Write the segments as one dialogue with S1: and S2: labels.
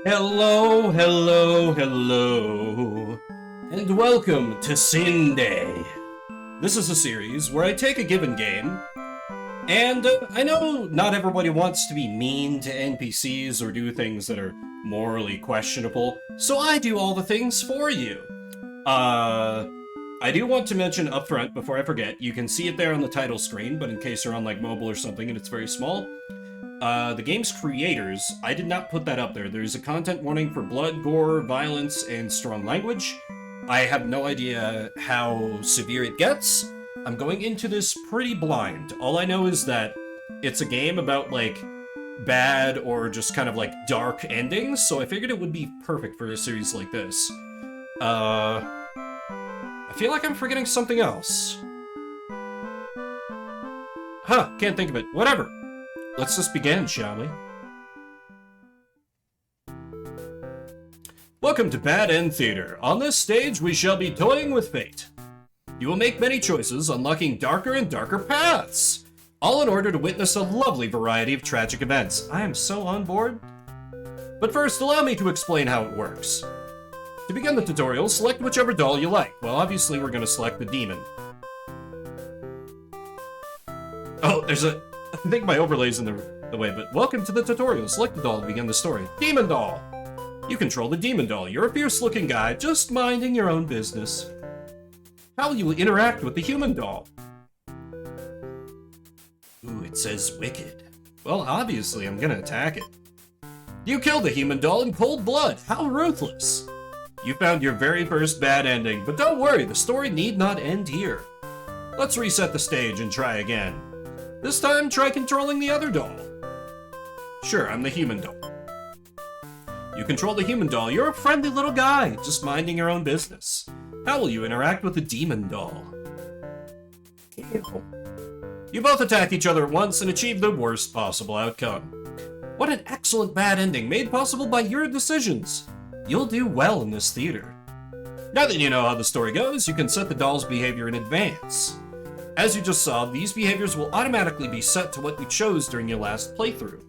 S1: Hello, hello, hello, and welcome to Sinday. This is a series where I take a given game, and I know not everybody wants to be mean to NPCs or do things that are morally questionable, so I do all the things for you. I do want to mention up front, before I forget, you can see it there on the title screen, but in case you're on like mobile or something and it's very small, the game's creators, I did not put that up there. There's a content warning for blood, gore, violence, and strong language. I have no idea how severe it gets. I'm going into this pretty blind. All I know is that it's a game about, like, bad or just kind of, like, dark endings, so I figured it would be perfect for a series like this. I feel like I'm forgetting something else. Can't think of it. Whatever. Let's just begin, shall we? Welcome to Bad End Theater. On this stage, we shall be toying with fate. You will make many choices, unlocking darker and darker paths, all in order to witness a lovely variety of tragic events. I am so on board. But first, allow me to explain how it works. To begin the tutorial, select whichever doll you like. Well, obviously, we're going to select the demon. Oh, I think my overlay's in the way, but welcome to the tutorial. Select the doll to begin the story. Demon doll! You control the demon doll. You're a fierce-looking guy, just minding your own business. How will you interact with the human doll? Ooh, it says wicked. Well, obviously, I'm gonna attack it. You killed the human doll in cold blood. How ruthless! You found your very first bad ending, but don't worry, the story need not end here. Let's reset the stage and try again. This time, try controlling the other doll. Sure, I'm the human doll. You control the human doll. You're a friendly little guy, just minding your own business. How will you interact with the demon doll? Ew. You both attack each other at once and achieve the worst possible outcome. What an excellent bad ending, made possible by your decisions. You'll do well in this theater. Now that you know how the story goes, you can set the doll's behavior in advance. As you just saw, these behaviors will automatically be set to what you chose during your last playthrough.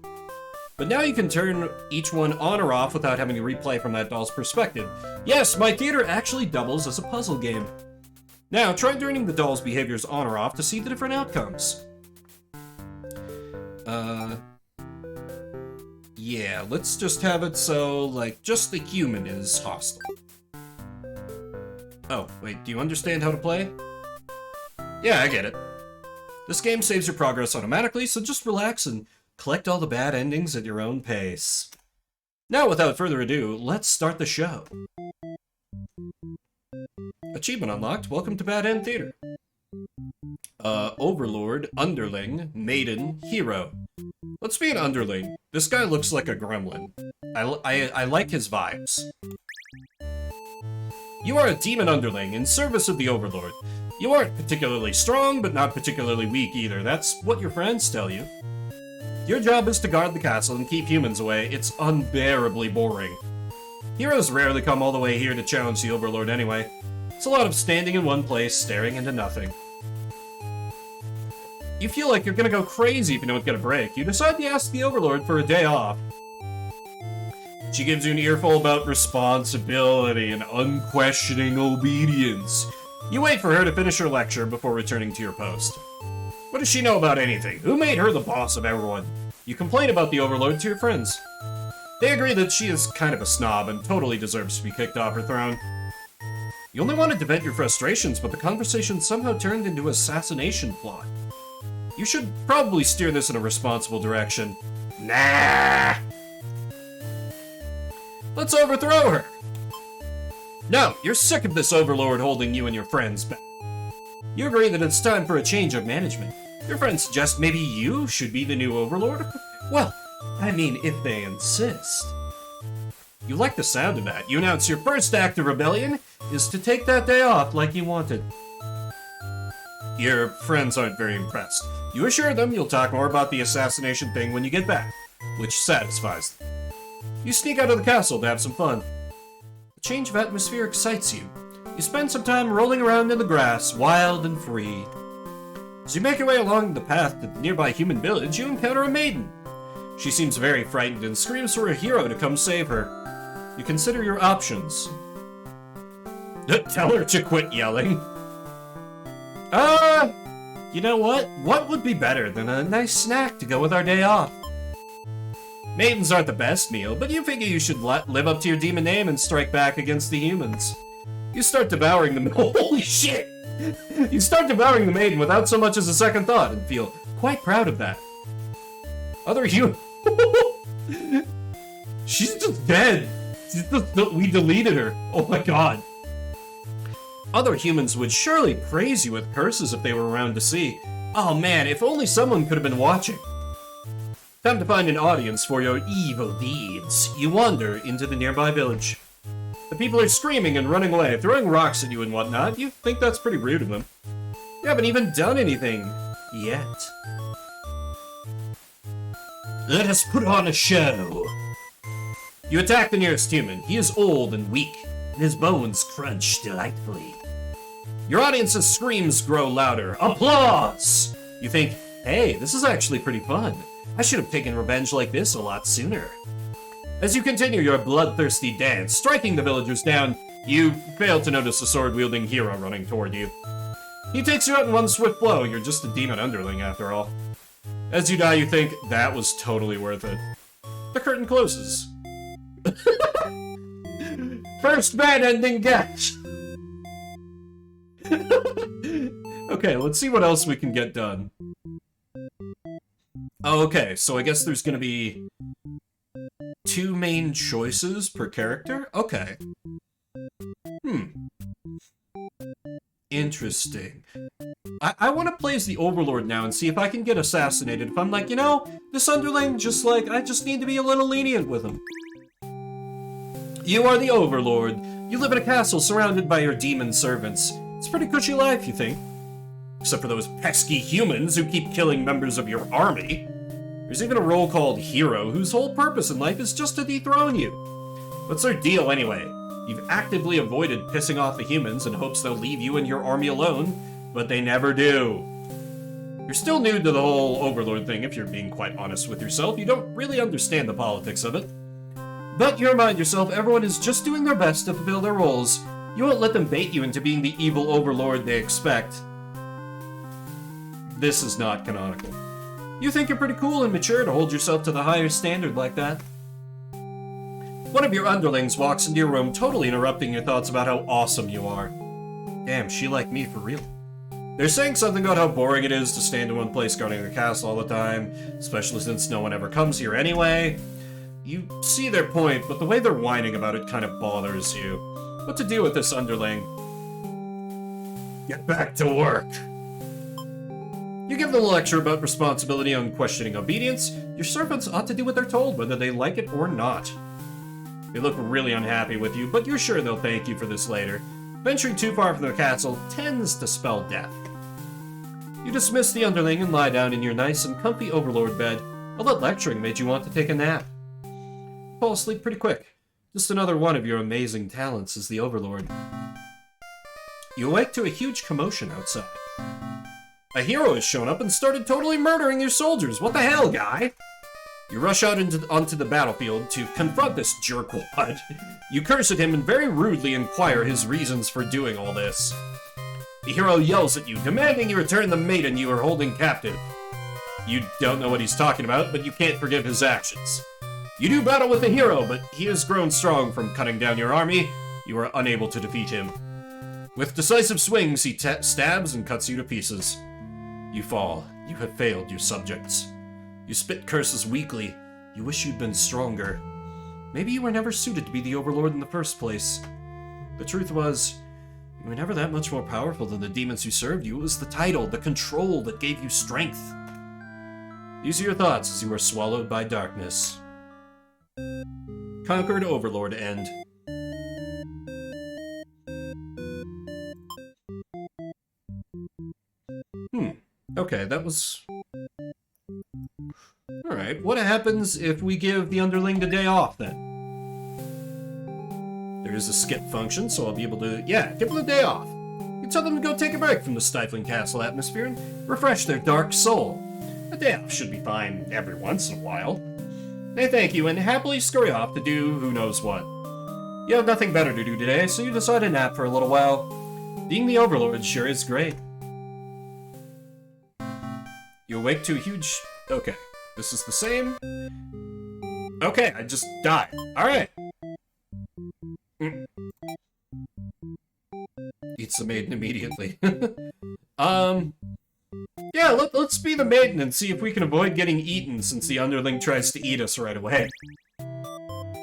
S1: But now you can turn each one on or off without having to replay from that doll's perspective. Yes, my theater actually doubles as a puzzle game. Now, try turning the doll's behaviors on or off to see the different outcomes. Yeah, let's just have it so, like, just the human is hostile. Oh, wait, do you understand how to play? Yeah, I get it. This game saves your progress automatically, so just relax and collect all the bad endings at your own pace. Now, without further ado, let's start the show. Achievement unlocked. Welcome to Bad End Theater. Overlord, Underling, Maiden, Hero. Let's be an Underling. This guy looks like a gremlin. I like his vibes. You are a demon Underling in service of the Overlord. You aren't particularly strong, but not particularly weak either. That's what your friends tell you. Your job is to guard the castle and keep humans away. It's unbearably boring. Heroes rarely come all the way here to challenge the Overlord anyway. It's a lot of standing in one place, staring into nothing. You feel like you're gonna go crazy if you don't get a break. You decide to ask the Overlord for a day off. She gives you an earful about responsibility and unquestioning obedience. You wait for her to finish her lecture before returning to your post. What does she know about anything? Who made her the boss of everyone? You complain about the Overlord to your friends. They agree that she is kind of a snob and totally deserves to be kicked off her throne. You only wanted to vent your frustrations, but the conversation somehow turned into an assassination plot. You should probably steer this in a responsible direction. Nah! Let's overthrow her! No, you're sick of this Overlord holding you and your friends back. You agree that it's time for a change of management. Your friends suggest maybe you should be the new Overlord? Well, I mean, if they insist. You like the sound of that. You announce your first act of rebellion is to take that day off like you wanted. Your friends aren't very impressed. You assure them you'll talk more about the assassination thing when you get back, which satisfies them. You sneak out of the castle to have some fun. A change of atmosphere excites you. You spend some time rolling around in the grass, wild and free. As you make your way along the path to the nearby human village, you encounter a maiden. She seems very frightened and screams for a hero to come save her. You consider your options. Tell her to quit yelling. You know what? What would be better than a nice snack to go with our day off? Maidens aren't the best meal, but you figure you should live up to your demon name and strike back against the humans. You start devouring them. Holy shit! You start devouring the maiden without so much as a second thought and feel quite proud of that. Other humans... She's just dead. We deleted her. Oh my god. Other humans would surely praise you with curses if they were around to see. Oh man, if only someone could have been watching. Time to find an audience for your evil deeds. You wander into the nearby village. The people are screaming and running away, throwing rocks at you and whatnot. You think that's pretty rude of them. You haven't even done anything yet. Let us put on a show. You attack the nearest human. He is old and weak, and his bones crunch delightfully. Your audience's screams grow louder. Applause! You think, hey, this is actually pretty fun. I should have taken revenge like this a lot sooner. As you continue your bloodthirsty dance, striking the villagers down, you fail to notice a sword-wielding hero running toward you. He takes you out in one swift blow. You're just a demon underling after all. As you die, you think, that was totally worth it. The curtain closes. First bad ending get! Okay, let's see what else we can get done. Oh, okay, so I guess there's gonna be 2 main choices per character? Okay. Interesting. I want to play as the Overlord now and see if I can get assassinated. If I'm like, you know, this underling, I just need to be a little lenient with him. You are the Overlord. You live in a castle surrounded by your demon servants. It's a pretty cushy life, you think. Except for those pesky humans who keep killing members of your army. There's even a role called Hero, whose whole purpose in life is just to dethrone you. What's their deal anyway? You've actively avoided pissing off the humans in hopes they'll leave you and your army alone, but they never do. You're still new to the whole Overlord thing, if you're being quite honest with yourself. You don't really understand the politics of it. But you remind yourself everyone is just doing their best to fulfill their roles. You won't let them bait you into being the evil Overlord they expect. This is not canonical. You think you're pretty cool and mature to hold yourself to the higher standard like that. One of your underlings walks into your room, totally interrupting your thoughts about how awesome you are. Damn, she like me for real. They're saying something about how boring it is to stand in one place guarding the castle all the time, especially since no one ever comes here anyway. You see their point, but the way they're whining about it kind of bothers you. What to do with this underling? Get back to work. You give them a lecture about responsibility, unquestioning obedience. Your servants ought to do what they're told, whether they like it or not. They look really unhappy with you, but you're sure they'll thank you for this later. Venturing too far from the castle tends to spell death. You dismiss the underling and lie down in your nice and comfy Overlord bed. All that lecturing made you want to take a nap. You fall asleep pretty quick. Just another one of your amazing talents as the Overlord. You awake to a huge commotion outside. A hero has shown up and started totally murdering your soldiers. What the hell, guy? You rush out onto the battlefield to confront this jerkwad. You curse at him and very rudely inquire his reasons for doing all this. The hero yells at you, demanding you return the maiden you are holding captive. You don't know what he's talking about, but you can't forgive his actions. You do battle with the hero, but he has grown strong from cutting down your army. You are unable to defeat him. With decisive swings, he stabs and cuts you to pieces. You fall. You have failed your subjects. You spit curses weakly. You wish you'd been stronger. Maybe you were never suited to be the Overlord in the first place. The truth was, you were never that much more powerful than the demons who served you. It was the title, the control that gave you strength. These are your thoughts as you are swallowed by darkness. Conquered Overlord end. Okay, that was... Alright, what happens if we give the underling the day off, then? There is a skip function, so I'll be able to... Yeah, give them the day off. You tell them to go take a break from the stifling castle atmosphere and refresh their dark soul. A day off should be fine every once in a while. They thank you and happily scurry off to do who knows what. You have nothing better to do today, so you decide to nap for a little while. Being the Overlord sure is great. You awake to a huge... Okay, this is the same. Okay, I just died. Alright. Eats the maiden immediately. Yeah, let's be the maiden and see if we can avoid getting eaten since the underling tries to eat us right away.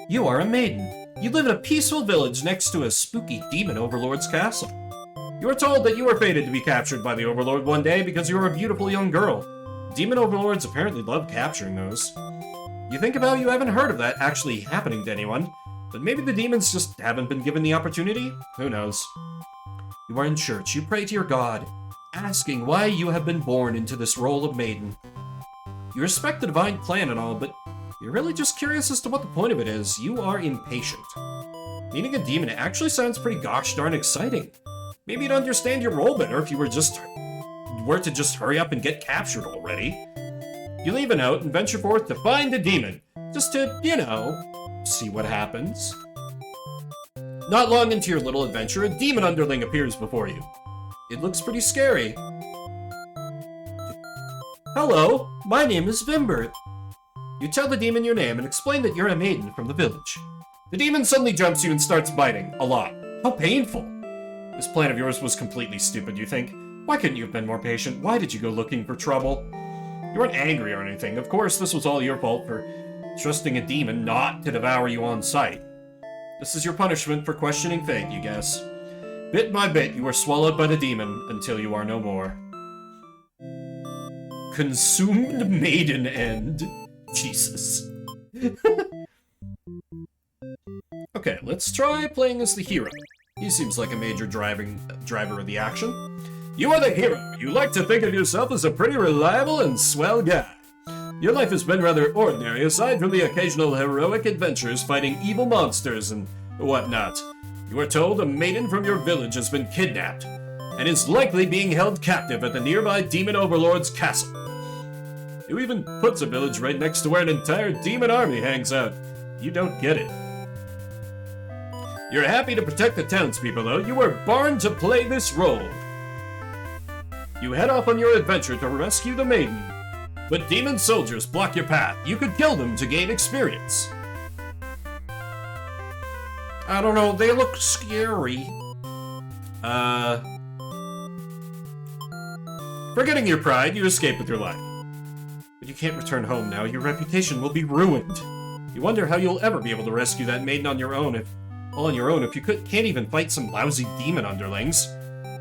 S1: You are a maiden. You live in a peaceful village next to a spooky demon overlord's castle. You are told that you were fated to be captured by the overlord one day because you are a beautiful young girl. Demon overlords apparently love capturing those. You think about you haven't heard of that actually happening to anyone, but maybe the demons just haven't been given the opportunity? Who knows? You are in church. You pray to your god, asking why you have been born into this role of maiden. You respect the divine plan and all, but you're really just curious as to what the point of it is. You are impatient. Meeting a demon actually sounds pretty gosh darn exciting. Maybe you'd understand your role better if you were to just hurry up and get captured already. You leave a note and venture forth to find a demon, just to, you know, see what happens. Not long into your little adventure, a demon underling appears before you. It looks pretty scary. Hello, my name is Vimbert. You tell the demon your name and explain that you're a maiden from the village. The demon suddenly jumps you and starts biting, a lot. How painful. This plan of yours was completely stupid, you think. Why couldn't you have been more patient? Why did you go looking for trouble? You weren't angry or anything. Of course, this was all your fault for trusting a demon not to devour you on sight. This is your punishment for questioning fate, you guess. Bit by bit, you are swallowed by the demon until you are no more. Consumed maiden end. Jesus. Okay, let's try playing as the hero. He seems like a major driver of the action. You are the hero. You like to think of yourself as a pretty reliable and swell guy. Your life has been rather ordinary, aside from the occasional heroic adventures fighting evil monsters and whatnot. You are told a maiden from your village has been kidnapped, and is likely being held captive at the nearby demon overlord's castle. Who even puts a village right next to where an entire demon army hangs out? You don't get it. You're happy to protect the townspeople, though. You were born to play this role. You head off on your adventure to rescue the maiden, but demon soldiers block your path. You could kill them to gain experience. I don't know, they look scary. Forgetting your pride, you escape with your life. But you can't return home now. Your reputation will be ruined. You wonder how you'll ever be able to rescue that maiden on your own if you can't even fight some lousy demon underlings.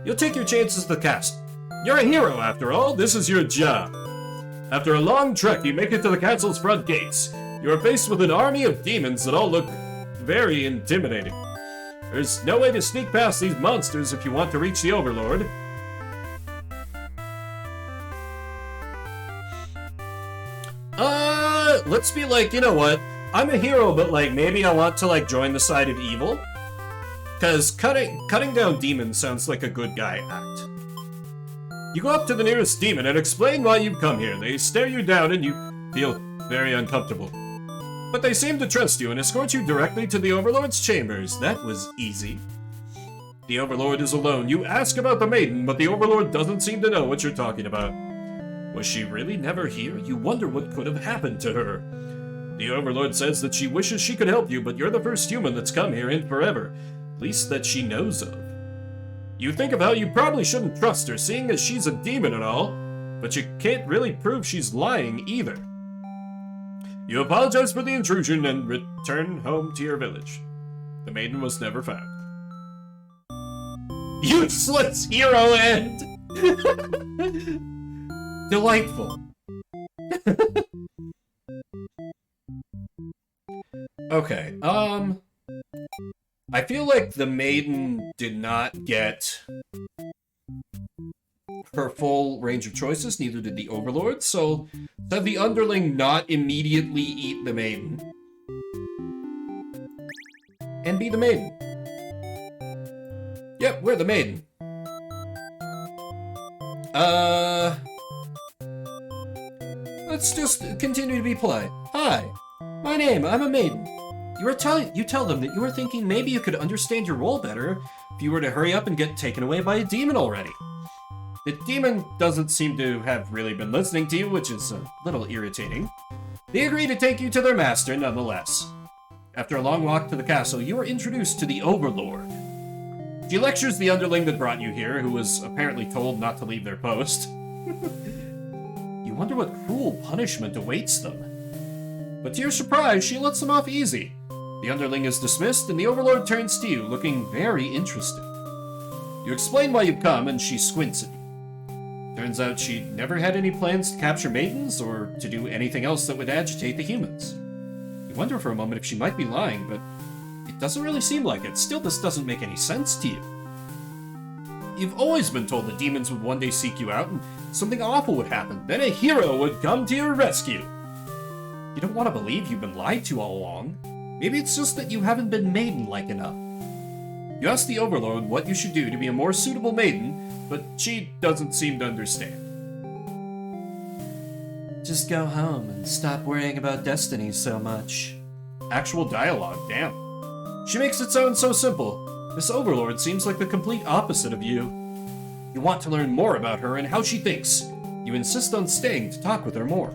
S1: You'll take your chances with the castle. You're a hero, after all. This is your job. After a long trek, you make it to the castle's front gates. You are faced with an army of demons that all look very intimidating. There's no way to sneak past these monsters if you want to reach the Overlord. Let's be like, you know what? I'm a hero, but like, maybe I want to like join the side of evil. Cause cutting down demons sounds like a good guy act. You go up to the nearest demon and explain why you've come here. They stare you down and you feel very uncomfortable. But they seem to trust you and escort you directly to the Overlord's chambers. That was easy. The Overlord is alone. You ask about the maiden, but the Overlord doesn't seem to know what you're talking about. Was she really never here? You wonder what could have happened to her. The Overlord says that she wishes she could help you, but you're the first human that's come here in forever. At least that she knows of. You think of how you probably shouldn't trust her, seeing as she's a demon and all, but you can't really prove she's lying either. You apologize for the intrusion and return home to your village. The maiden was never found. Useless hero end! Delightful. Okay, I feel like the maiden did not get her full range of choices, neither did the Overlord, so have the underling not immediately eat the maiden. And be the maiden. Yep, we're the maiden. Let's just continue to be polite. Hi, I'm a maiden. You tell them that you were thinking maybe you could understand your role better if you were to hurry up and get taken away by a demon already. The demon doesn't seem to have really been listening to you, which is a little irritating. They agree to take you to their master nonetheless. After a long walk to the castle, you are introduced to the Overlord. She lectures the underling that brought you here, who was apparently told not to leave their post. You wonder what cruel punishment awaits them. But to your surprise, she lets them off easy. The underling is dismissed, and the Overlord turns to you, looking very interested. You explain why you've come, and she squints at you. Turns out she never had any plans to capture maidens, or to do anything else that would agitate the humans. You wonder for a moment if she might be lying, but it doesn't really seem like it. Still, this doesn't make any sense to you. You've always been told that demons would one day seek you out, and something awful would happen. Then a hero would come to your rescue. You don't want to believe you've been lied to all along. Maybe it's just that you haven't been maiden-like enough. You ask the Overlord what you should do to be a more suitable maiden, but she doesn't seem to understand. Just go home and stop worrying about destiny so much. Actual dialogue, damn. She makes it sound so simple. This Overlord seems like the complete opposite of you. You want to learn more about her and how she thinks. You insist on staying to talk with her more.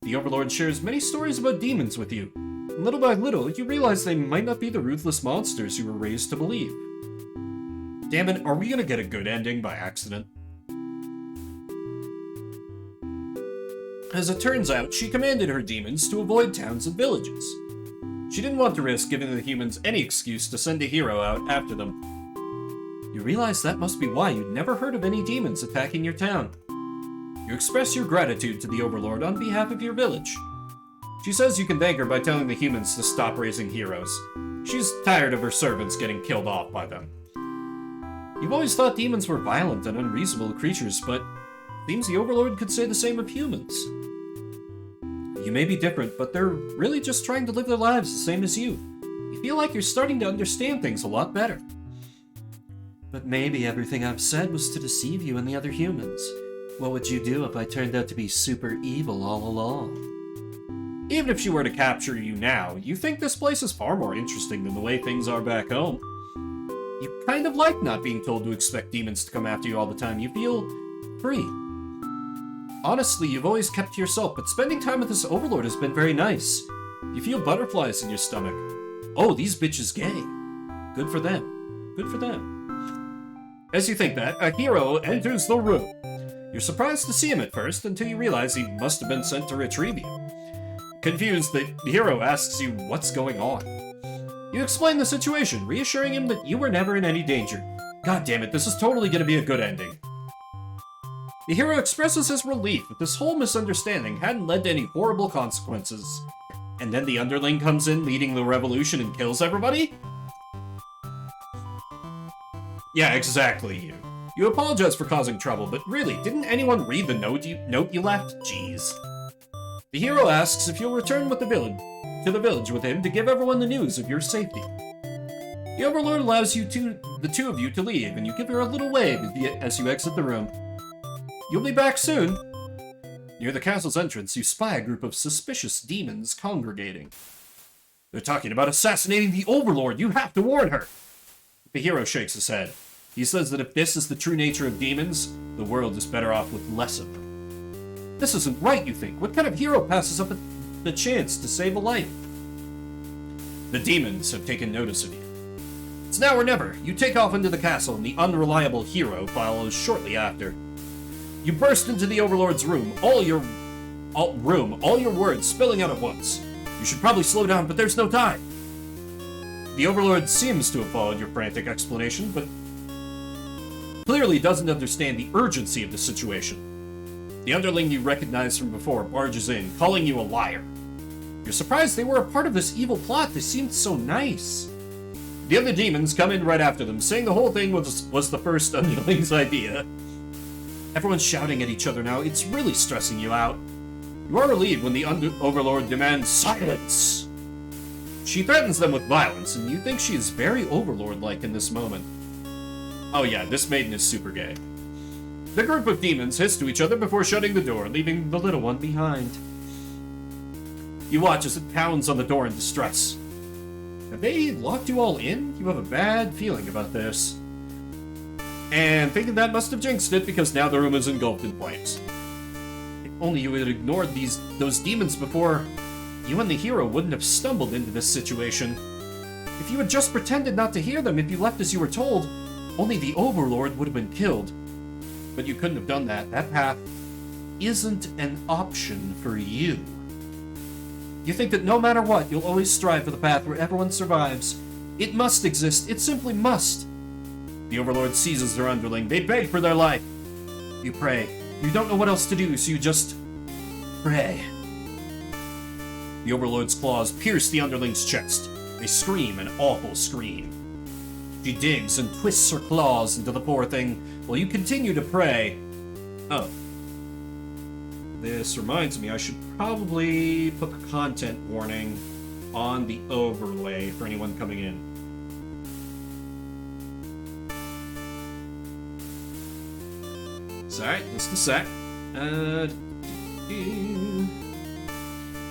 S1: The Overlord shares many stories about demons with you. And little by little, you realize they might not be the ruthless monsters you were raised to believe. Damn it, are we gonna get a good ending by accident? As it turns out, she commanded her demons to avoid towns and villages. She didn't want to risk giving the humans any excuse to send a hero out after them. You realize that must be why you'd never heard of any demons attacking your town. You express your gratitude to the Overlord on behalf of your village. She says you can thank her by telling the humans to stop raising heroes. She's tired of her servants getting killed off by them. You've always thought demons were violent and unreasonable creatures, but it seems the Overlord could say the same of humans. You may be different, but they're really just trying to live their lives the same as you. You feel like you're starting to understand things a lot better. But maybe everything I've said was to deceive you and the other humans. What would you do if I turned out to be super evil all along? Even if she were to capture you now, you think this place is far more interesting than the way things are back home. You kind of like not being told to expect demons to come after you all the time. You feel free. Honestly, you've always kept to yourself, but spending time with this Overlord has been very nice. You feel butterflies in your stomach. Oh, these bitches gay. Good for them. Good for them. As you think that, a hero enters the room. You're surprised to see him at first, until you realize he must have been sent to retrieve you. Confused, the hero asks you what's going on. You explain the situation, reassuring him that you were never in any danger. God damn it, this is totally gonna be a good ending. The hero expresses his relief that this whole misunderstanding hadn't led to any horrible consequences. And then the underling comes in leading the revolution and kills everybody? Yeah, exactly you. You apologize for causing trouble, but really, didn't anyone read the note you left? Jeez. The hero asks if you'll return with the village with him to give everyone the news of your safety. The Overlord allows the two of you to leave, and you give her a little wave as you exit the room. You'll be back soon. Near the castle's entrance, you spy a group of suspicious demons congregating. They're talking about assassinating the Overlord. You have to warn her. The hero shakes his head. He says that if this is the true nature of demons, the world is better off with less of them. This isn't right, you think. What kind of hero passes up the chance to save a life? The demons have taken notice of you. It's now or never. You take off into the castle, and the unreliable hero follows shortly after. You burst into the Overlord's room, all your words spilling out at once. You should probably slow down, but there's no time. The Overlord seems to have followed your frantic explanation, but clearly doesn't understand the urgency of the situation. The underling you recognized from before barges in, calling you a liar. You're surprised they were a part of this evil plot. They seemed so nice. The other demons come in right after them, saying the whole thing was the first underling's idea. Everyone's shouting at each other now. It's really stressing you out. You are relieved when the Overlord demands silence. She threatens them with violence, and you think she is very Overlord-like in this moment. Oh yeah, this maiden is super gay. The group of demons hiss to each other before shutting the door, leaving the little one behind. You watch as it pounds on the door in distress. Have they locked you all in? You have a bad feeling about this. And thinking that must have jinxed it, because now the room is engulfed in flames. If only you had ignored those demons before, you and the hero wouldn't have stumbled into this situation. If you had just pretended not to hear them, if you left as you were told, only the Overlord would have been killed. But you couldn't have done that. That path isn't an option for you. You think that no matter what, you'll always strive for the path where everyone survives. It must exist. It simply must. The Overlord seizes their underling. They beg for their life. You pray. You don't know what else to do, so you just pray. The Overlord's claws pierce the underling's chest. They scream an awful scream. She digs and twists her claws into the poor thing while you continue to pray. Oh. This reminds me, I should probably put the content warning on the overlay for anyone coming in. Sorry, just a sec.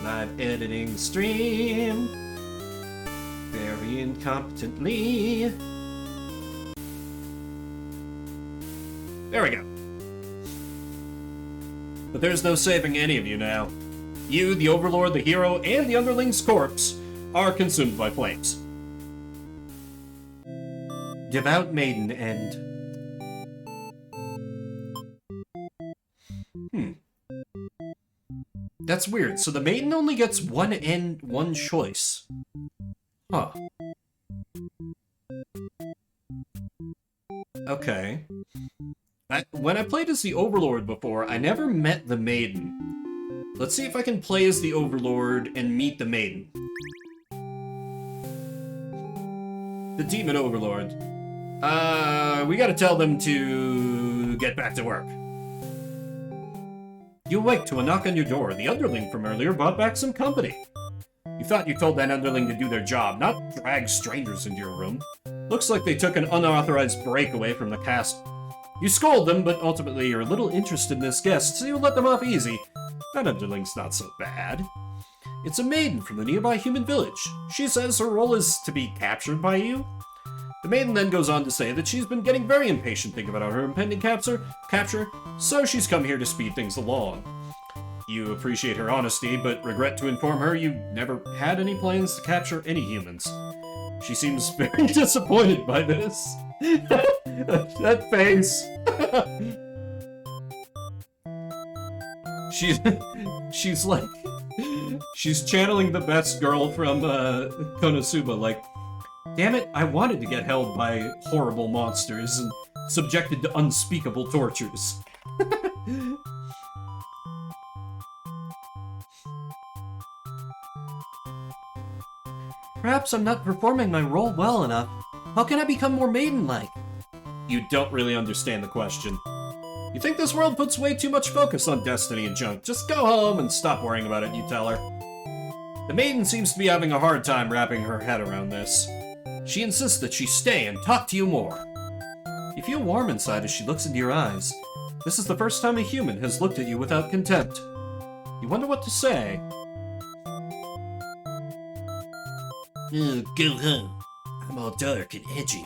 S1: Live editing the stream. Very incompetently. There we go. But there's no saving any of you now. You, the Overlord, the hero, and the underling's corpse are consumed by flames. Devout Maiden End. That's weird. So the maiden only gets one end, one choice. Huh. Okay. When I played as the Overlord before, I never met the maiden. Let's see if I can play as the Overlord and meet the maiden. The Demon Overlord. We gotta tell them to get back to work. You awake to a knock on your door. The underling from earlier brought back some company. You thought you told that underling to do their job, not drag strangers into your room. Looks like they took an unauthorized breakaway from the castle. You scold them, but ultimately you're a little interested in this guest, so you let them off easy. That underling's not so bad. It's a maiden from the nearby human village. She says her role is to be captured by you. The maiden then goes on to say that she's been getting very impatient thinking about her impending capture, so she's come here to speed things along. You appreciate her honesty, but regret to inform her you never had any plans to capture any humans. She seems very disappointed by this. That face. She's like, she's channeling the best girl from Konosuba, like, damn it, I wanted to get held by horrible monsters and subjected to unspeakable tortures. Perhaps I'm not performing my role well enough. How can I become more maiden-like? You don't really understand the question. You think this world puts way too much focus on destiny and junk. Just go home and stop worrying about it, you tell her. The maiden seems to be having a hard time wrapping her head around this. She insists that she stay and talk to you more. You feel warm inside as she looks into your eyes. This is the first time a human has looked at you without contempt. You wonder what to say. Oh, go home. I'm all dark and edgy.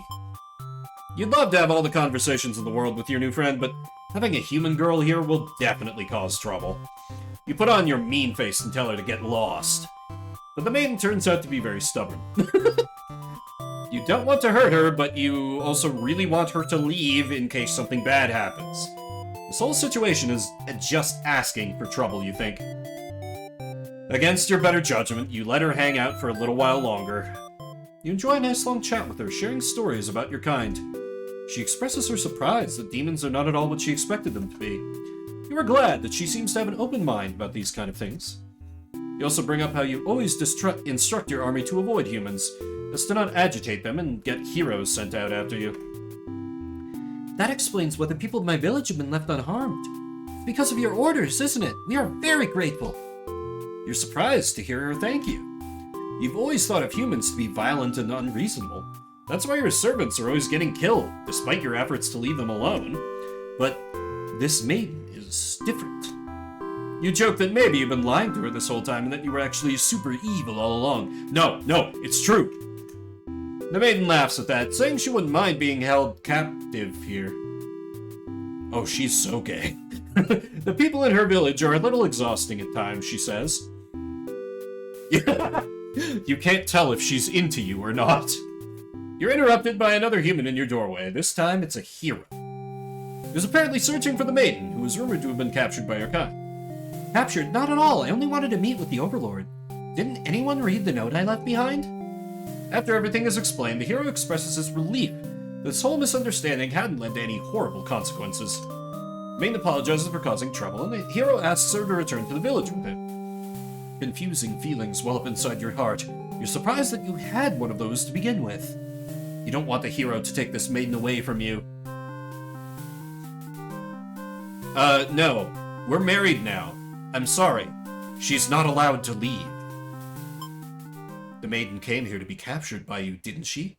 S1: You'd love to have all the conversations in the world with your new friend, but having a human girl here will definitely cause trouble. You put on your mean face and tell her to get lost. But the maiden turns out to be very stubborn. You don't want to hurt her, but you also really want her to leave in case something bad happens. This whole situation is just asking for trouble, you think. Against your better judgment, you let her hang out for a little while longer. You enjoy a nice long chat with her, sharing stories about your kind. She expresses her surprise that demons are not at all what she expected them to be. You are glad that she seems to have an open mind about these kind of things. You also bring up how you always instruct your army to avoid humans, as to not agitate them and get heroes sent out after you. That explains why the people of my village have been left unharmed. It's because of your orders, isn't it? We are very grateful. You're surprised to hear her thank you. You've always thought of humans to be violent and unreasonable. That's why your servants are always getting killed, despite your efforts to leave them alone. But this maiden is different. You joke that maybe you've been lying to her this whole time and that you were actually super evil all along. No, it's true. The maiden laughs at that, saying she wouldn't mind being held captive here. Oh, she's so gay. The people in her village are a little exhausting at times, she says. You can't tell if she's into you or not. You're interrupted by another human in your doorway. This time, it's a hero. He was apparently searching for the maiden, who was rumored to have been captured by her kind. Captured? Not at all. I only wanted to meet with the Overlord. Didn't anyone read the note I left behind? After everything is explained, the hero expresses his relief that this whole misunderstanding hadn't led to any horrible consequences. The maiden apologizes for causing trouble, and the hero asks her to return to the village with him. Confusing feelings well up inside your heart. You're surprised that you had one of those to begin with. You don't want the hero to take this maiden away from you. No. We're married now. I'm sorry. She's not allowed to leave. The maiden came here to be captured by you, didn't she?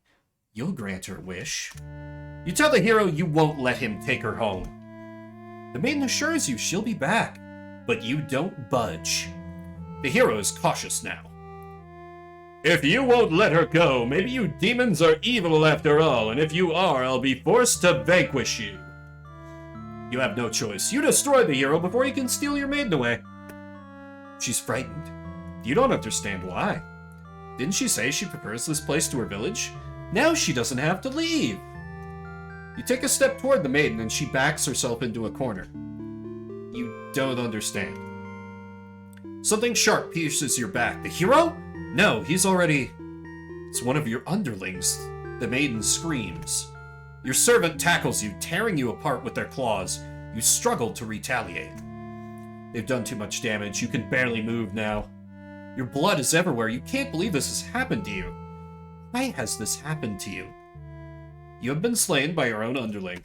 S1: You'll grant her wish. You tell the hero you won't let him take her home. The maiden assures you she'll be back, but you don't budge. The hero is cautious now. If you won't let her go, maybe you demons are evil after all, and if you are, I'll be forced to vanquish you. You have no choice. You destroy the hero before he can steal your maiden away. She's frightened. You don't understand why. Didn't she say she prefers this place to her village? Now she doesn't have to leave. You take a step toward the maiden and she backs herself into a corner. You don't understand. Something sharp pierces your back. The hero? No, he's already... It's one of your underlings. The maiden screams. Your servant tackles you, tearing you apart with their claws. You struggle to retaliate. They've done too much damage. You can barely move now. Your blood is everywhere. You can't believe this has happened to you. Why has this happened to you? You have been slain by your own underling.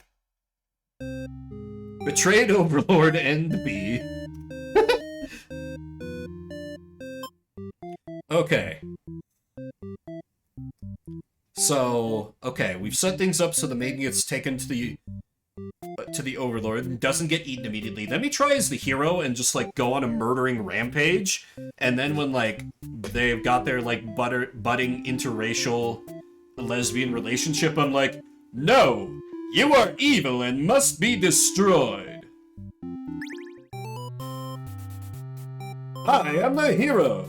S1: Betrayed Overlord NB. Okay. So, okay, we've set things up so the maiden gets taken to the Overlord and doesn't get eaten immediately. Then he tries the hero and just, like, go on a murdering rampage. And then when, like, they've got their, like, budding interracial lesbian relationship, I'm like, no! You are evil and must be destroyed! I am the hero!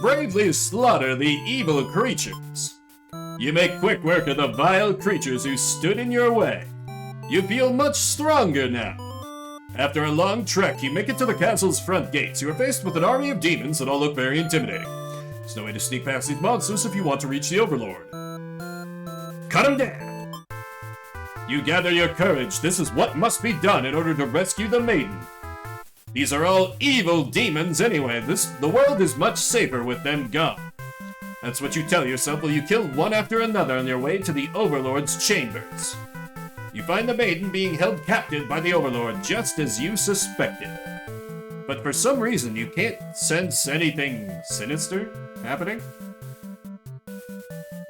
S1: Bravely slaughter the evil creatures! You make quick work of the vile creatures who stood in your way. You feel much stronger now. After a long trek, you make it to the castle's front gates. You are faced with an army of demons that all look very intimidating. There's no way to sneak past these monsters if you want to reach the Overlord. Cut him down! You gather your courage. This is what must be done in order to rescue the maiden. These are all evil demons anyway. The world is much safer with them gone. That's what you tell yourself while you kill one after another on your way to the Overlord's chambers. You find the maiden being held captive by the Overlord, just as you suspected. But for some reason, you can't sense anything sinister happening.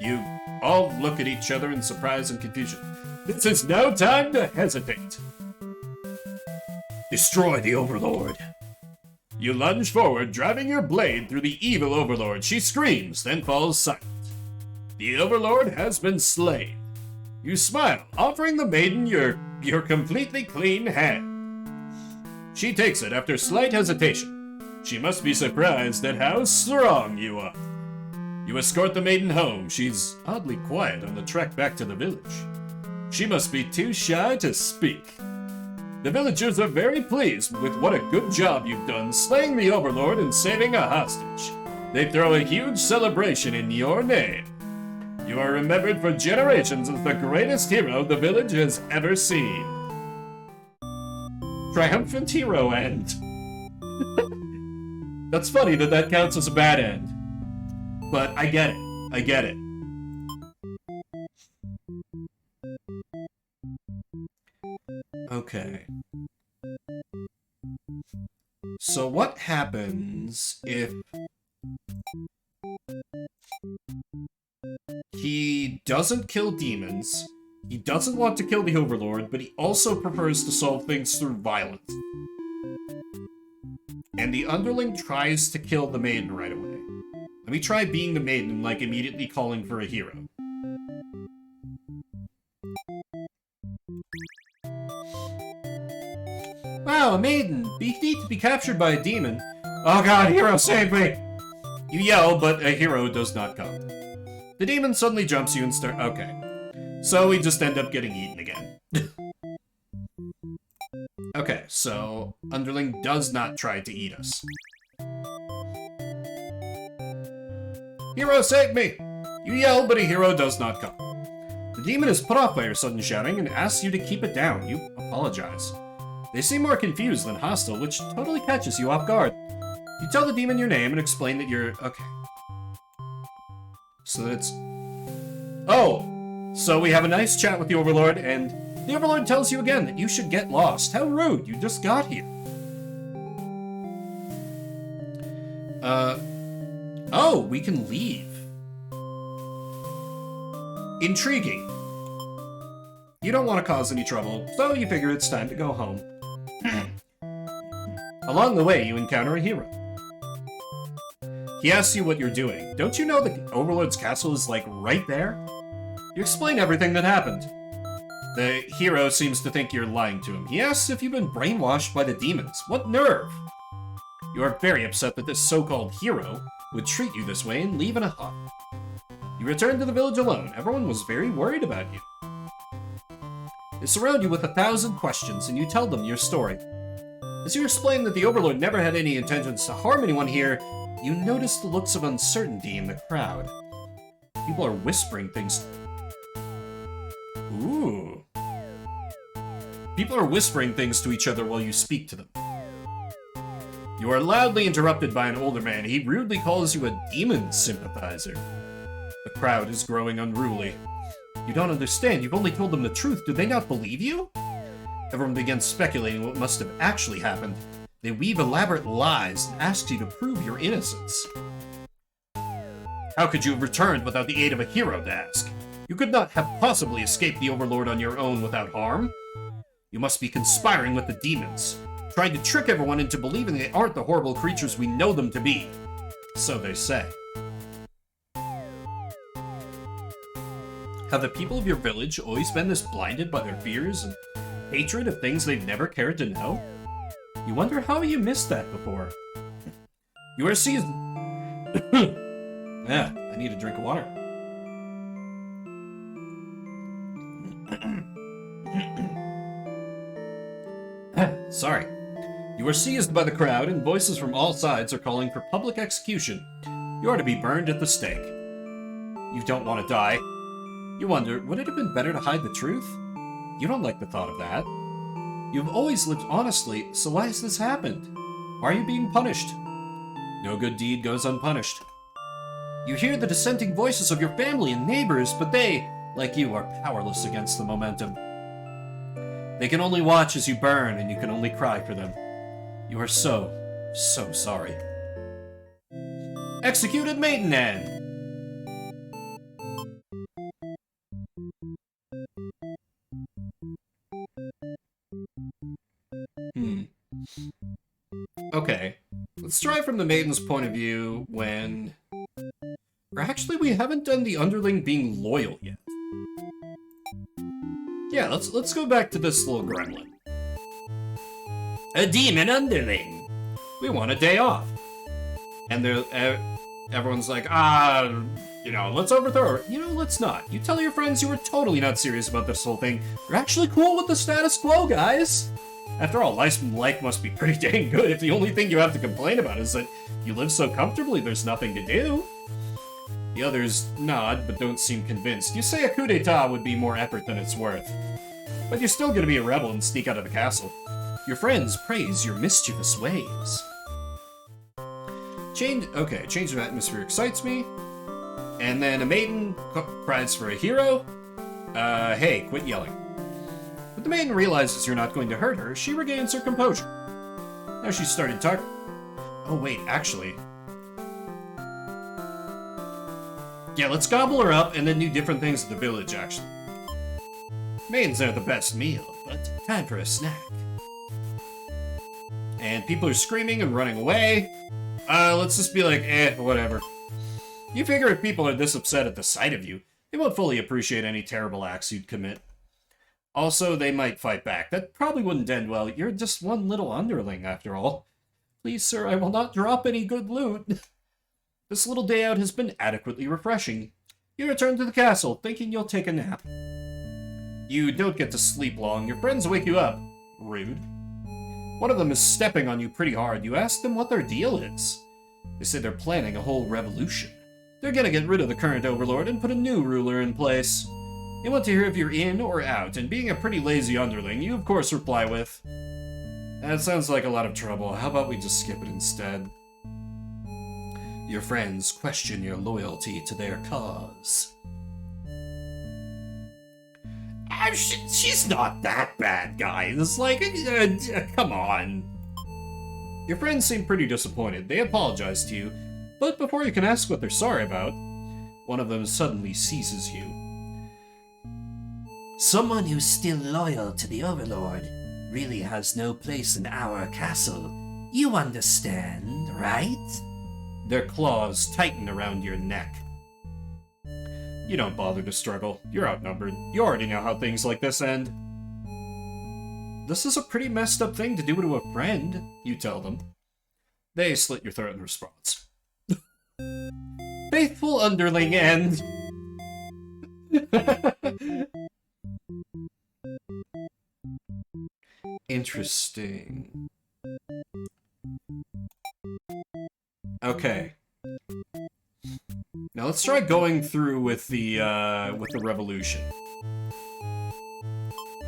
S1: You all look at each other in surprise and confusion. This is no time to hesitate. Destroy the Overlord. You lunge forward, driving your blade through the evil Overlord. She screams, then falls silent. The Overlord has been slain. You smile, offering the maiden your completely clean hand. She takes it after slight hesitation. She must be surprised at how strong you are. You escort the maiden home. She's oddly quiet on the trek back to the village. She must be too shy to speak. The villagers are very pleased with what a good job you've done slaying the Overlord and saving a hostage. They throw a huge celebration in your name. You are remembered for generations as the greatest hero the village has ever seen. Triumphant hero end. That's funny that counts as a bad end. But I get it. I get it. Okay. So what happens if he doesn't kill demons, he doesn't want to kill the Overlord, but he also prefers to solve things through violence? And the underling tries to kill the maiden right away. Let me try being the maiden and, like, immediately calling for a hero. Wow, a maiden. Beneath to be captured by a demon. Oh god, hero, save me! You yell, but a hero does not come. The demon suddenly jumps you and okay. So we just end up getting eaten again. Okay, so Underling does not try to eat us. Hero, save me! You yell, but a hero does not come. The demon is put off by your sudden shouting and asks you to keep it down. You apologize. They seem more confused than hostile, which totally catches you off guard. You tell the demon your name and explain that you're... okay. So that's... oh! So we have a nice chat with the Overlord, and the Overlord tells you again that you should get lost. How rude, you just got here. Oh, we can leave. Intriguing. You don't want to cause any trouble, so you figure it's time to go home. Along the way, you encounter a hero. He asks you what you're doing. Don't you know the Overlord's castle is, like, right there? You explain everything that happened. The hero seems to think you're lying to him. He asks if you've been brainwashed by the demons. What nerve! You are very upset that this so-called hero would treat you this way and leave in a huff. You return to the village alone. Everyone was very worried about you. They surround you with 1,000 questions, and you tell them your story. As you explain that the Overlord never had any intentions to harm anyone here, you notice the looks of uncertainty in the crowd. People are whispering things. Ooh. People are whispering things to each other while you speak to them. You are loudly interrupted by an older man. He rudely calls you a demon sympathizer. The crowd is growing unruly. You don't understand. You've only told them the truth. Do they not believe you? Everyone begins speculating what must have actually happened. They weave elaborate lies and ask you to prove your innocence. How could you have returned without the aid of a hero, they ask? You could not have possibly escaped the Overlord on your own without harm. You must be conspiring with the demons, trying to trick everyone into believing they aren't the horrible creatures we know them to be. So they say. Have the people of your village always been this blinded by their fears and hatred of things they've never cared to know? You wonder how you missed that before. You are seized... yeah, I need a drink of water. Sorry. You are seized by the crowd, and voices from all sides are calling for public execution. You are to be burned at the stake. You don't want to die. You wonder, would it have been better to hide the truth? You don't like the thought of that. You've always lived honestly, so why has this happened? Why are you being punished? No good deed goes unpunished. You hear the dissenting voices of your family and neighbors, but they, like you, are powerless against the momentum. They can only watch as you burn, and you can only cry for them. You are so sorry. Executed Maiden. Okay, let's try from the Maiden's point of view when... or actually, we haven't done the Underling being loyal yet. Yeah, let's go back to this little gremlin. A demon Underling! We want a day off. And everyone's like, let's overthrow her. Let's not. You tell your friends you were totally not serious about this whole thing. You're actually cool with the status quo, guys. After all, life must be pretty dang good if the only thing you have to complain about is that you live so comfortably there's nothing to do. The others nod, but don't seem convinced. You say a coup d'etat would be more effort than it's worth. But you're still gonna be a rebel and sneak out of the castle. Your friends praise your mischievous ways. Change of atmosphere excites me. And then a maiden cries for a hero. Hey, quit yelling. But the maiden realizes you're not going to hurt her. She regains her composure. Now she's started talking. Oh wait, actually. Yeah, let's gobble her up and then do different things at the village, actually. Maidens aren't the best meal, but time for a snack. And people are screaming and running away. Let's just be like, whatever. You figure if people are this upset at the sight of you, they won't fully appreciate any terrible acts you'd commit. Also, they might fight back. That probably wouldn't end well. You're just one little underling, after all. Please, sir, I will not drop any good loot. This little day out has been adequately refreshing. You return to the castle, thinking you'll take a nap. You don't get to sleep long. Your friends wake you up. Rude. One of them is stepping on you pretty hard. You ask them what their deal is. They say they're planning a whole revolution. They're gonna get rid of the current overlord and put a new ruler in place. They want to hear if you're in or out, and being a pretty lazy underling, you of course reply with, "That sounds like a lot of trouble. How about we just skip it instead?" Your friends question your loyalty to their cause. She's not that bad, guys. Like, come on. Your friends seem pretty disappointed. They apologize to you, but before you can ask what they're sorry about, one of them suddenly seizes you. Someone who's still loyal to the Overlord really has no place in our castle. You understand, right? Their claws tighten around your neck. You don't bother to struggle. You're outnumbered. You already know how things like this end. This is a pretty messed up thing to do to a friend, you tell them. They slit your throat in response. Faithful underling end. Interesting. Okay. Now let's try going through with the revolution.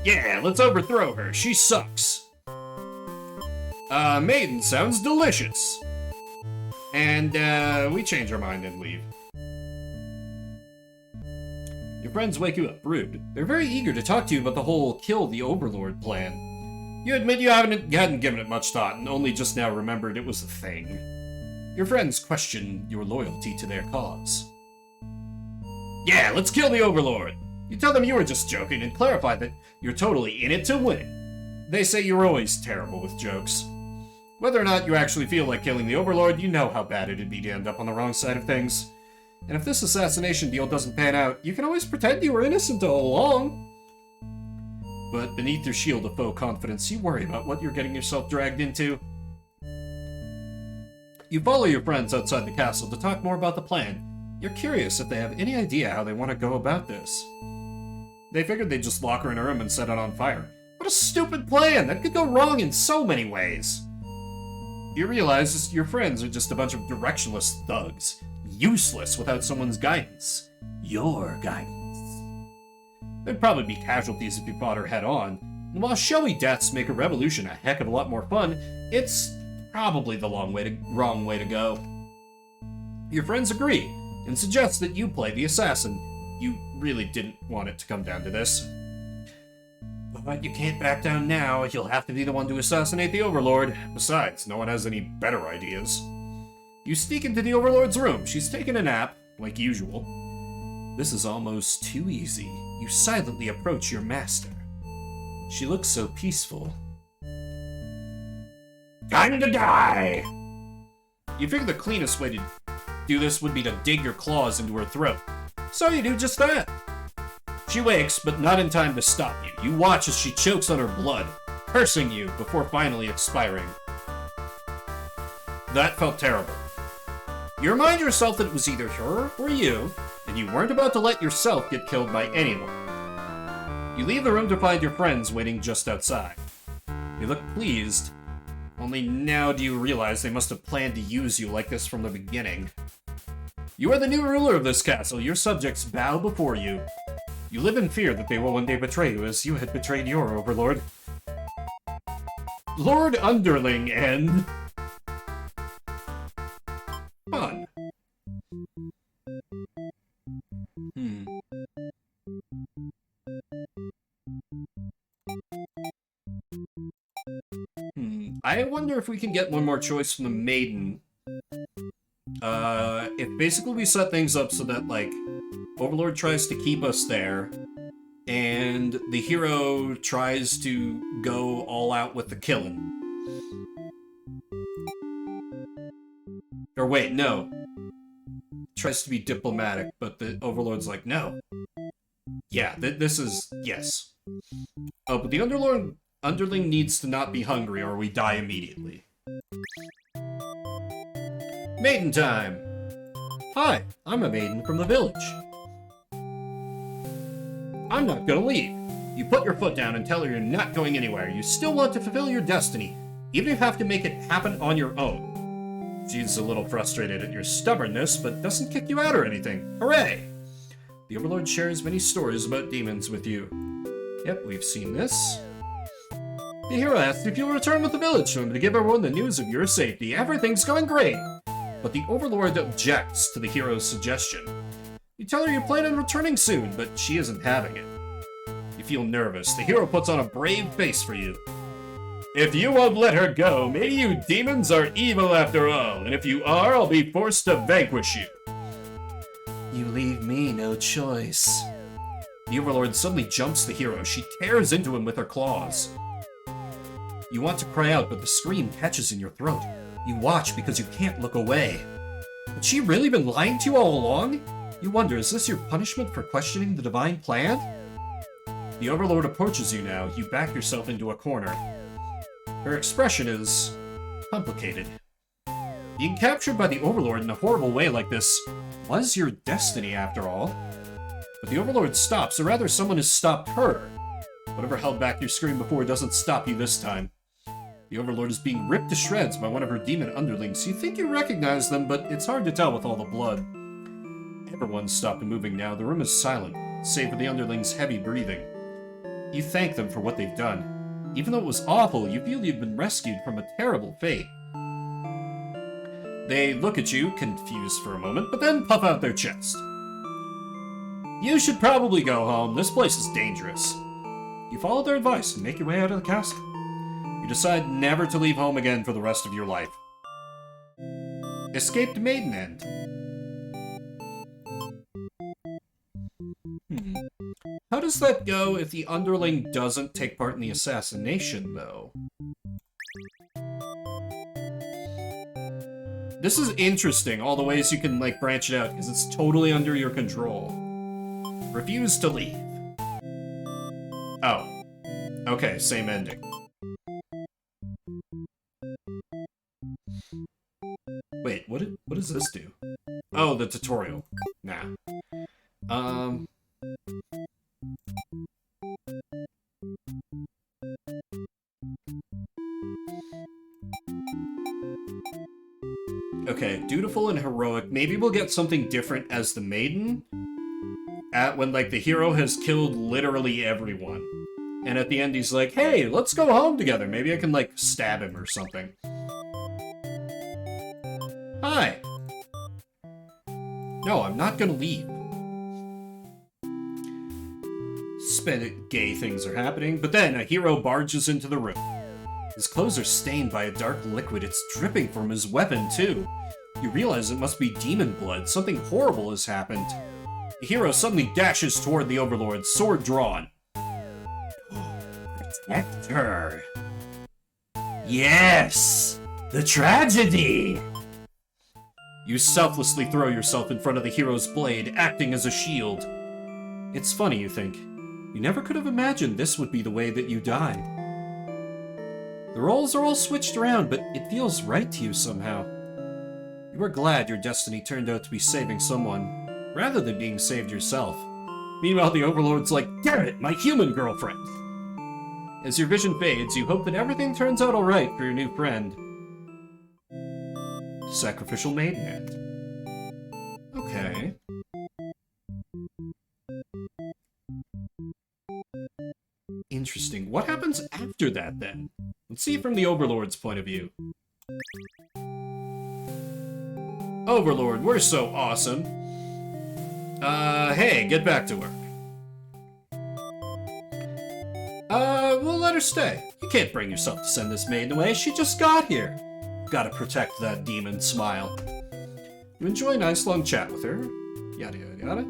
S1: Yeah, let's overthrow her. She sucks. Maiden sounds delicious. And, we change our mind and leave. Your friends wake you up, rude. They're very eager to talk to you about the whole kill the Overlord plan. You admit you hadn't given it much thought and only just now remembered it was a thing. Your friends question your loyalty to their cause. Yeah, let's kill the Overlord! You tell them you were just joking and clarify that you're totally in it to win it. They say you're always terrible with jokes. Whether or not you actually feel like killing the Overlord, you know how bad it'd be to end up on the wrong side of things. And if this assassination deal doesn't pan out, you can always pretend you were innocent all along. But beneath your shield of faux confidence, you worry about what you're getting yourself dragged into. You follow your friends outside the castle to talk more about the plan. You're curious if they have any idea how they want to go about this. They figured they'd just lock her in a room and set it on fire. What a stupid plan! That could go wrong in so many ways. You realize your friends are just a bunch of directionless thugs. Useless without someone's guidance. Your guidance. There'd probably be casualties if you fought her head on. And while showy deaths make a revolution a heck of a lot more fun, it's probably the wrong way to go. Your friends agree, and suggest that you play the assassin. You really didn't want it to come down to this. But you can't back down now. You'll have to be the one to assassinate the Overlord. Besides, no one has any better ideas. You sneak into the Overlord's room. She's taking a nap, like usual. This is almost too easy. You silently approach your master. She looks so peaceful. Time to die! You figure the cleanest way to do this would be to dig your claws into her throat. So you do just that. She wakes, but not in time to stop you. You watch as she chokes on her blood, cursing you before finally expiring. That felt terrible. You remind yourself that it was either her or you, and you weren't about to let yourself get killed by anyone. You leave the room to find your friends waiting just outside. They look pleased, only now do you realize they must have planned to use you like this from the beginning. You are the new ruler of this castle. Your subjects bow before you. You live in fear that they will one day betray you as you had betrayed your overlord. Lord Underling and... fun. I wonder if we can get one more choice from the Maiden. If basically we set things up so that, like, Overlord tries to keep us there, and the hero tries to go all out with the killing. Or wait, no. Tries to be diplomatic, but the Overlord's like, no. Yeah, this is... yes. Oh, but the underling needs to not be hungry or we die immediately. Maiden time! Hi, I'm a maiden from the village. I'm not gonna leave. You put your foot down and tell her you're not going anywhere. You still want to fulfill your destiny, even if you have to make it happen on your own. She's a little frustrated at your stubbornness, but doesn't kick you out or anything. Hooray! The Overlord shares many stories about demons with you. Yep, we've seen this. The hero asks if you'll return with the village to him to give everyone the news of your safety. Everything's going great! But the Overlord objects to the hero's suggestion. You tell her you plan on returning soon, but she isn't having it. You feel nervous. The hero puts on a brave face for you. If you won't let her go, maybe you demons are evil after all, and if you are, I'll be forced to vanquish you. You leave me no choice. The Overlord suddenly jumps the hero. She tears into him with her claws. You want to cry out, but the scream catches in your throat. You watch because you can't look away. Had she really been lying to you all along? You wonder, is this your punishment for questioning the divine plan? The Overlord approaches you now. You back yourself into a corner. Her expression is complicated. Being captured by the Overlord in a horrible way like this was your destiny, after all. But the Overlord stops, or rather someone has stopped her. Whatever held back your scream before doesn't stop you this time. The Overlord is being ripped to shreds by one of her demon underlings. You think you recognize them, but it's hard to tell with all the blood. Everyone's stopped moving now. The room is silent, save for the underlings' heavy breathing. You thank them for what they've done. Even though it was awful, you feel you've been rescued from a terrible fate. They look at you, confused for a moment, but then puff out their chest. You should probably go home. This place is dangerous. You follow their advice and make your way out of the castle. You decide never to leave home again for the rest of your life. Escaped Maiden End. How does that go if the underling doesn't take part in the assassination, though? This is interesting, all the ways you can, like, branch it out, because it's totally under your control. Refuse to leave. Oh. Okay, same ending. Wait, what does this do? Oh, the tutorial. Nah. Okay, dutiful and heroic. Maybe we'll get something different as the maiden. When, like, the hero has killed literally everyone. And at the end he's like, hey, let's go home together. Maybe I can, like, stab him or something. Hi. No, I'm not gonna leave. Gay things are happening, but then a hero barges into the room. His clothes are stained by a dark liquid. It's dripping from his weapon, too. You realize it must be demon blood. Something horrible has happened. The hero suddenly dashes toward the Overlord, sword drawn. Protect her. Yes! The tragedy! You selflessly throw yourself in front of the hero's blade, acting as a shield. It's funny, you think. You never could have imagined this would be the way that you died. The roles are all switched around, but it feels right to you somehow. You are glad your destiny turned out to be saving someone, rather than being saved yourself. Meanwhile, the Overlord's like, damn it, my human girlfriend! As your vision fades, you hope that everything turns out alright for your new friend. Sacrificial Maiden End. Okay. Interesting. What happens after that, then? Let's see it from the Overlord's point of view. Overlord, we're so awesome. Hey, get back to work. We'll let her stay. You can't bring yourself to send this maiden away. She just got here. Gotta protect that demon smile. You enjoy a nice long chat with her. Yada yada yada.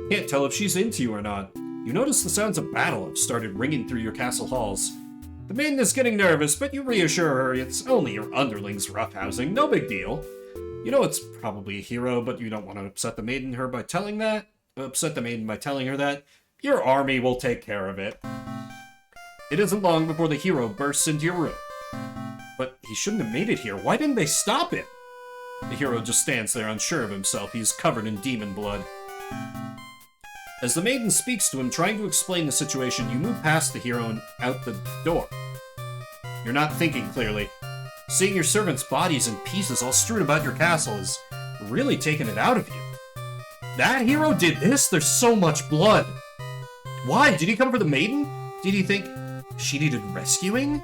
S1: Can't tell if she's into you or not. You notice the sounds of battle have started ringing through your castle halls. The maiden is getting nervous, but you reassure her it's only your underlings roughhousing, no big deal. You know it's probably a hero, but you don't want to upset the maiden her by telling that. upset the maiden by telling her that your army will take care of it. It isn't long before the hero bursts into your room. But he shouldn't have made it here. Why didn't they stop him? The hero just stands there unsure of himself. He's covered in demon blood. As the maiden speaks to him, trying to explain the situation, you move past the hero and out the door. You're not thinking clearly. Seeing your servants' bodies in pieces all strewn about your castle is really taking it out of you. That hero did this? There's so much blood. Why? Did he come for the maiden? Did he think she needed rescuing?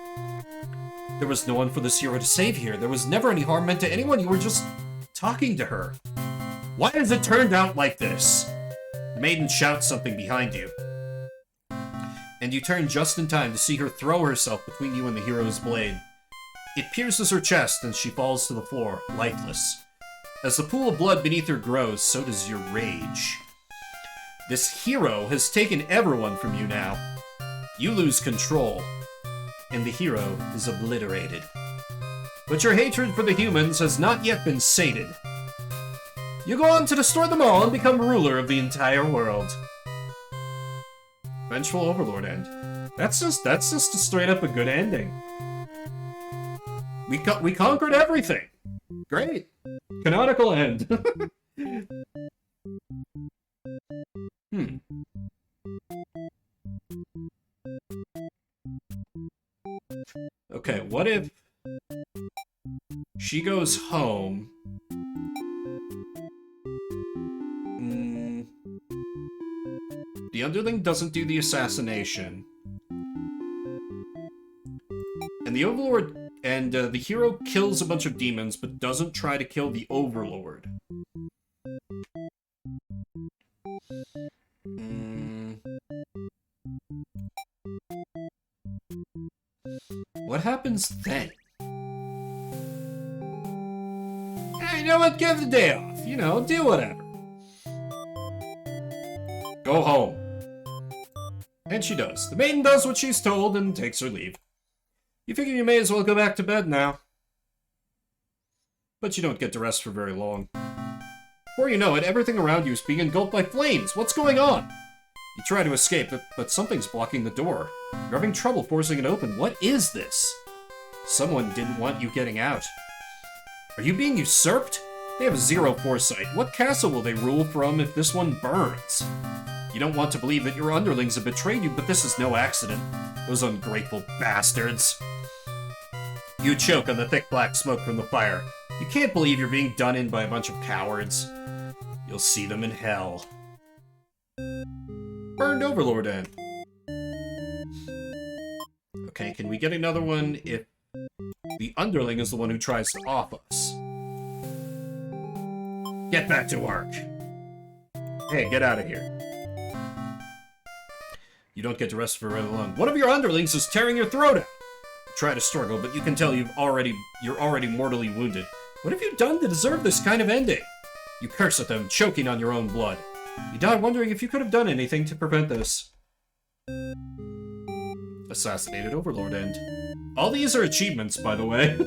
S1: There was no one for this hero to save here. There was never any harm meant to anyone. You were just talking to her. Why has it turned out like this? The maiden shouts something behind you. And you turn just in time to see her throw herself between you and the hero's blade. It pierces her chest and she falls to the floor, lifeless. As the pool of blood beneath her grows, so does your rage. This hero has taken everyone from you now. You lose control, and the hero is obliterated. But your hatred for the humans has not yet been sated. You go on to destroy them all and become ruler of the entire world. Vengeful Overlord end. That's just a straight up a good ending. We conquered everything. Great. Canonical end. Okay, what if she goes home? The underling doesn't do the assassination. And the Overlord and the hero kills a bunch of demons, but doesn't try to kill the Overlord. What happens then? Hey, you know what? Give the day off. You know, do whatever. Go home. And she does. The maiden does what she's told and takes her leave. You figure you may as well go back to bed now. But you don't get to rest for very long. Before you know it, everything around you is being engulfed by flames. What's going on? You try to escape, but something's blocking the door. You're having trouble forcing it open. What is this? Someone didn't want you getting out. Are you being usurped? They have zero foresight. What castle will they rule from if this one burns? You don't want to believe that your underlings have betrayed you, but this is no accident. Those ungrateful bastards. You choke on the thick black smoke from the fire. You can't believe you're being done in by a bunch of cowards. You'll see them in hell. Burned Overlord end. Okay, can we get another one if the underling is the one who tries to off us? Get back to work. Hey, get out of here. You don't get to rest for very long. One of your underlings is tearing your throat out. You try to struggle, but you can tell you're already mortally wounded. What have you done to deserve this kind of ending? You curse at them, choking on your own blood. You die wondering if you could have done anything to prevent this. Assassinated Overlord end. All these are achievements, by the way.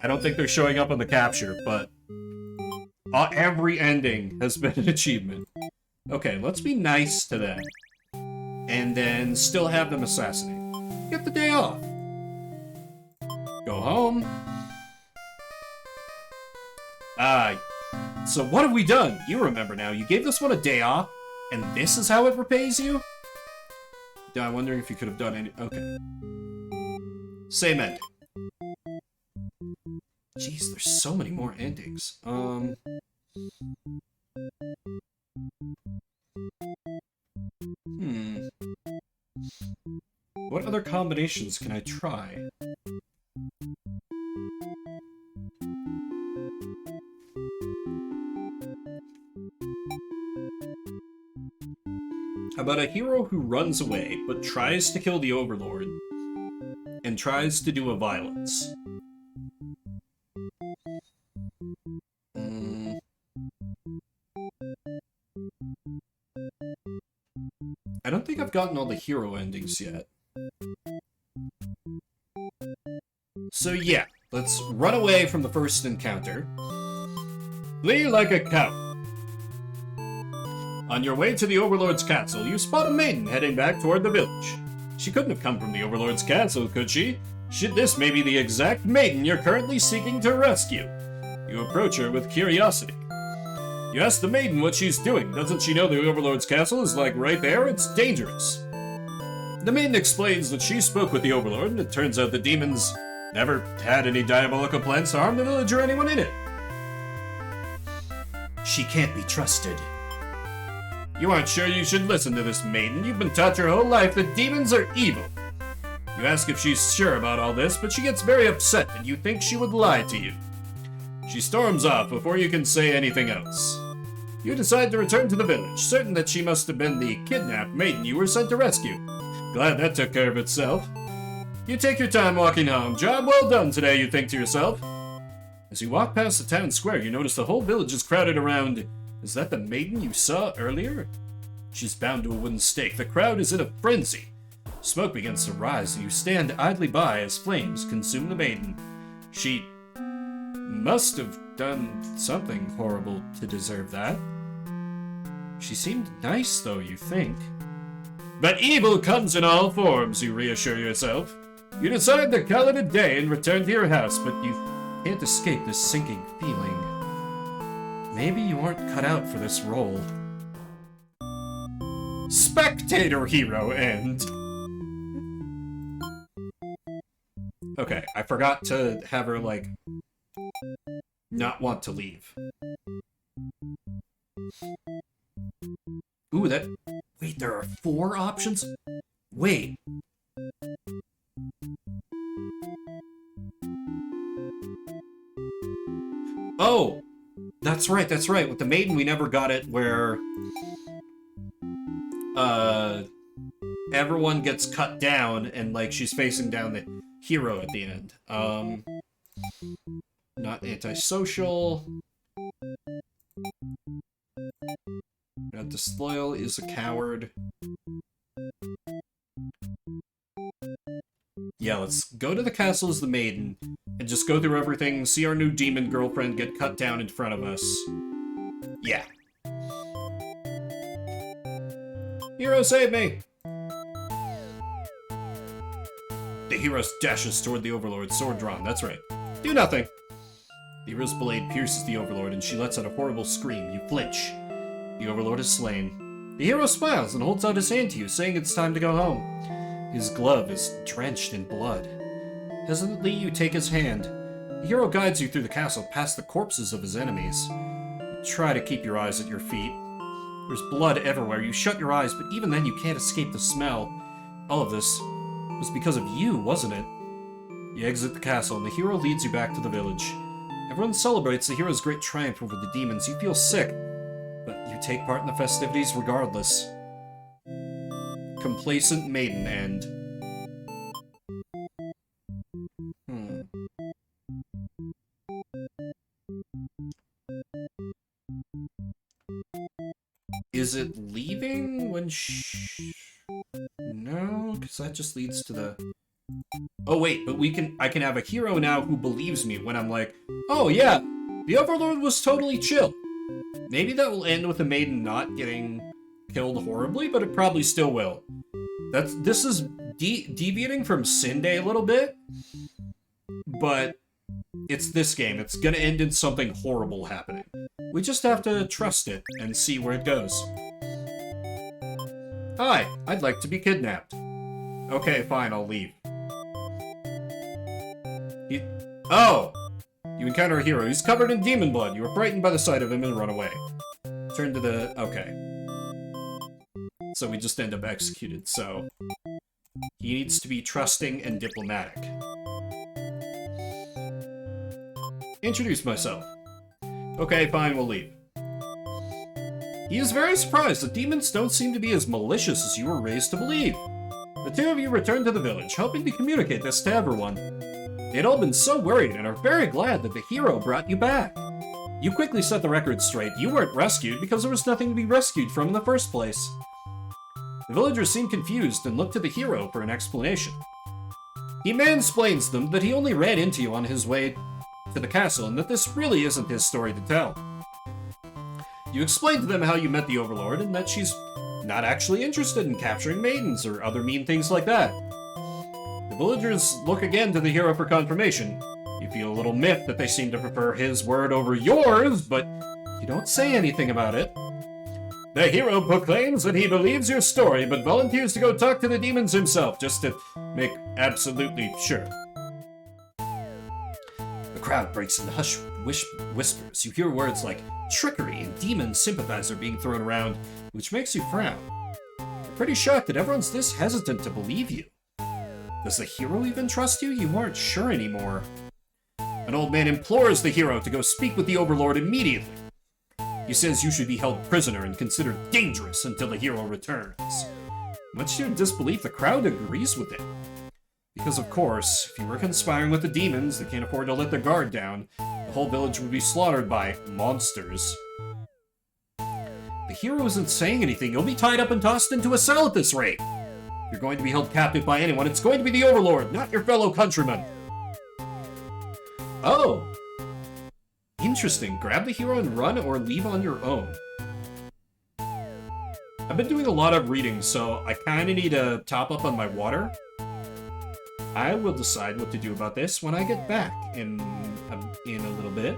S1: I don't think they're showing up on the capture, but every ending has been an achievement. Okay, let's be nice to them. And then still have them assassinate. Get the day off. Go home. So what have we done? You remember now. You gave this one a day off, and this is how it repays you? I'm wondering if you could have done any... Okay. Same ending. Jeez, there's so many more endings. What other combinations can I try? How about a hero who runs away, but tries to kill the Overlord, and tries to do a violence? I don't think I've gotten all the hero endings yet. So yeah, let's run away from the first encounter. Flee like a cow. On your way to the Overlord's castle, you spot a maiden heading back toward the village. She couldn't have come from the Overlord's castle, could she? This may be the exact maiden you're currently seeking to rescue. You approach her with curiosity. You ask the maiden what she's doing. Doesn't she know the Overlord's castle is like right there? It's dangerous. The maiden explains that she spoke with the Overlord, and it turns out the demons never had any diabolical plans to harm the village or anyone in it. She can't be trusted. You aren't sure you should listen to this maiden. You've been taught your whole life that demons are evil. You ask if she's sure about all this, but she gets very upset and you think she would lie to you. She storms off before you can say anything else. You decide to return to the village, certain that she must have been the kidnapped maiden you were sent to rescue. Glad that took care of itself. You take your time walking home. Job well done today, you think to yourself. As you walk past the town square, you notice the whole village is crowded around. Is that the maiden you saw earlier? She's bound to a wooden stake. The crowd is in a frenzy. Smoke begins to rise, and you stand idly by as flames consume the maiden. She must have done something horrible to deserve that. She seemed nice, though, you think. But evil comes in all forms, you reassure yourself. You decide to call it a day and return to your house, but you can't escape this sinking feeling. Maybe you aren't cut out for this role. Spectator hero end. Okay, I forgot to have her, like, not want to leave. Ooh, that... Wait, there are 4 options? Wait. Oh! That's right. With the maiden, we never got it where... everyone gets cut down and, like, she's facing down the hero at the end. Not antisocial. Not disloyal, is a coward. Yeah, let's go to the castle as the maiden, and just go through everything, see our new demon girlfriend get cut down in front of us. Yeah. Hero, save me! The hero dashes toward the Overlord, sword drawn, that's right. Do nothing! The hero's blade pierces the Overlord, and she lets out a horrible scream. You flinch. The Overlord is slain. The hero smiles and holds out his hand to you, saying it's time to go home. His glove is drenched in blood. Hesitantly, you take his hand. The hero guides you through the castle, past the corpses of his enemies. You try to keep your eyes at your feet. There's blood everywhere. You shut your eyes, but even then you can't escape the smell. All of this was because of you, wasn't it? You exit the castle, and the hero leads you back to the village. Everyone celebrates the hero's great triumph over the demons. You feel sick, but you take part in the festivities regardless. Complacent maiden end. Is it leaving when No, because that just leads to the... Oh wait, but I can have a hero now who believes me when I'm like, oh yeah, the Overlord was totally chill. Maybe that will end with the maiden not getting killed horribly, but it probably still will. This is deviating from Sinday a little bit, but it's this game. It's gonna end in something horrible happening. We just have to trust it and see where it goes. Hi, I'd like to be kidnapped. Okay, fine, I'll leave. Oh! You encounter a hero. He's covered in demon blood. You are frightened by the sight of him and run away. Turn to the... Okay. So we just end up executed, so... He needs to be trusting and diplomatic. Introduce myself. Okay, fine, we'll leave. He is very surprised that demons don't seem to be as malicious as you were raised to believe. The two of you return to the village, hoping to communicate this to everyone. They had all been so worried and are very glad that the hero brought you back. You quickly set the record straight. You weren't rescued because there was nothing to be rescued from in the first place. The villagers seem confused and look to the hero for an explanation. He mansplains them that he only ran into you on his way to the castle and that this really isn't his story to tell. You explain to them how you met the Overlord and that she's not actually interested in capturing maidens or other mean things like that. The villagers look again to the hero for confirmation. You feel a little miffed that they seem to prefer his word over yours, but you don't say anything about it. The hero proclaims that he believes your story, but volunteers to go talk to the demons himself, just to make absolutely sure. The crowd breaks into hushed whispers. You hear words like trickery and demon sympathizer being thrown around, which makes you frown. You're pretty shocked that everyone's this hesitant to believe you. Does the hero even trust you? You aren't sure anymore. An old man implores the hero to go speak with the Overlord immediately. He says you should be held prisoner and considered dangerous until the hero returns. Much to your disbelief, the crowd agrees with him. Because of course, if you were conspiring with the demons that can't afford to let their guard down, the whole village would be slaughtered by monsters. The hero isn't saying anything. You'll be tied up and tossed into a cell at this rate. If you're going to be held captive by anyone, it's going to be the Overlord, not your fellow countrymen. Oh. Interesting. Grab the hero and run, or leave on your own. I've been doing a lot of reading, so I kind of need to top up on my water. I will decide what to do about this when I get back in a little bit.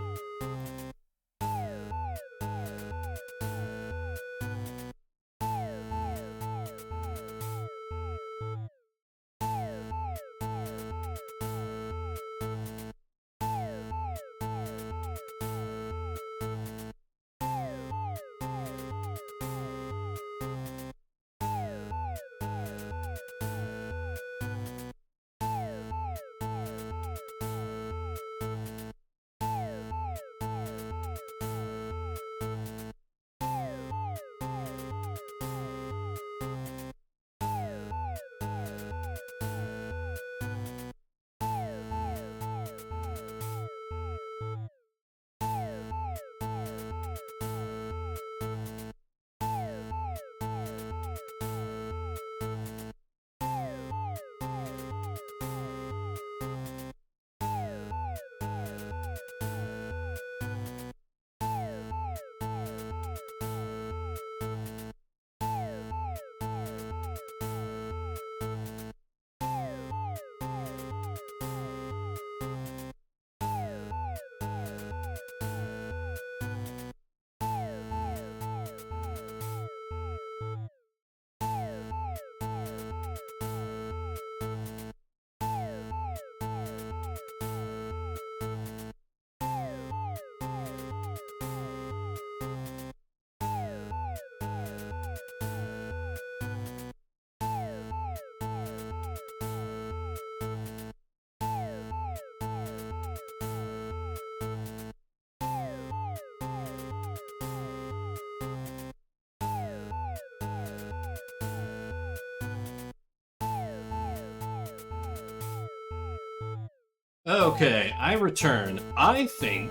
S1: Okay, I return. I think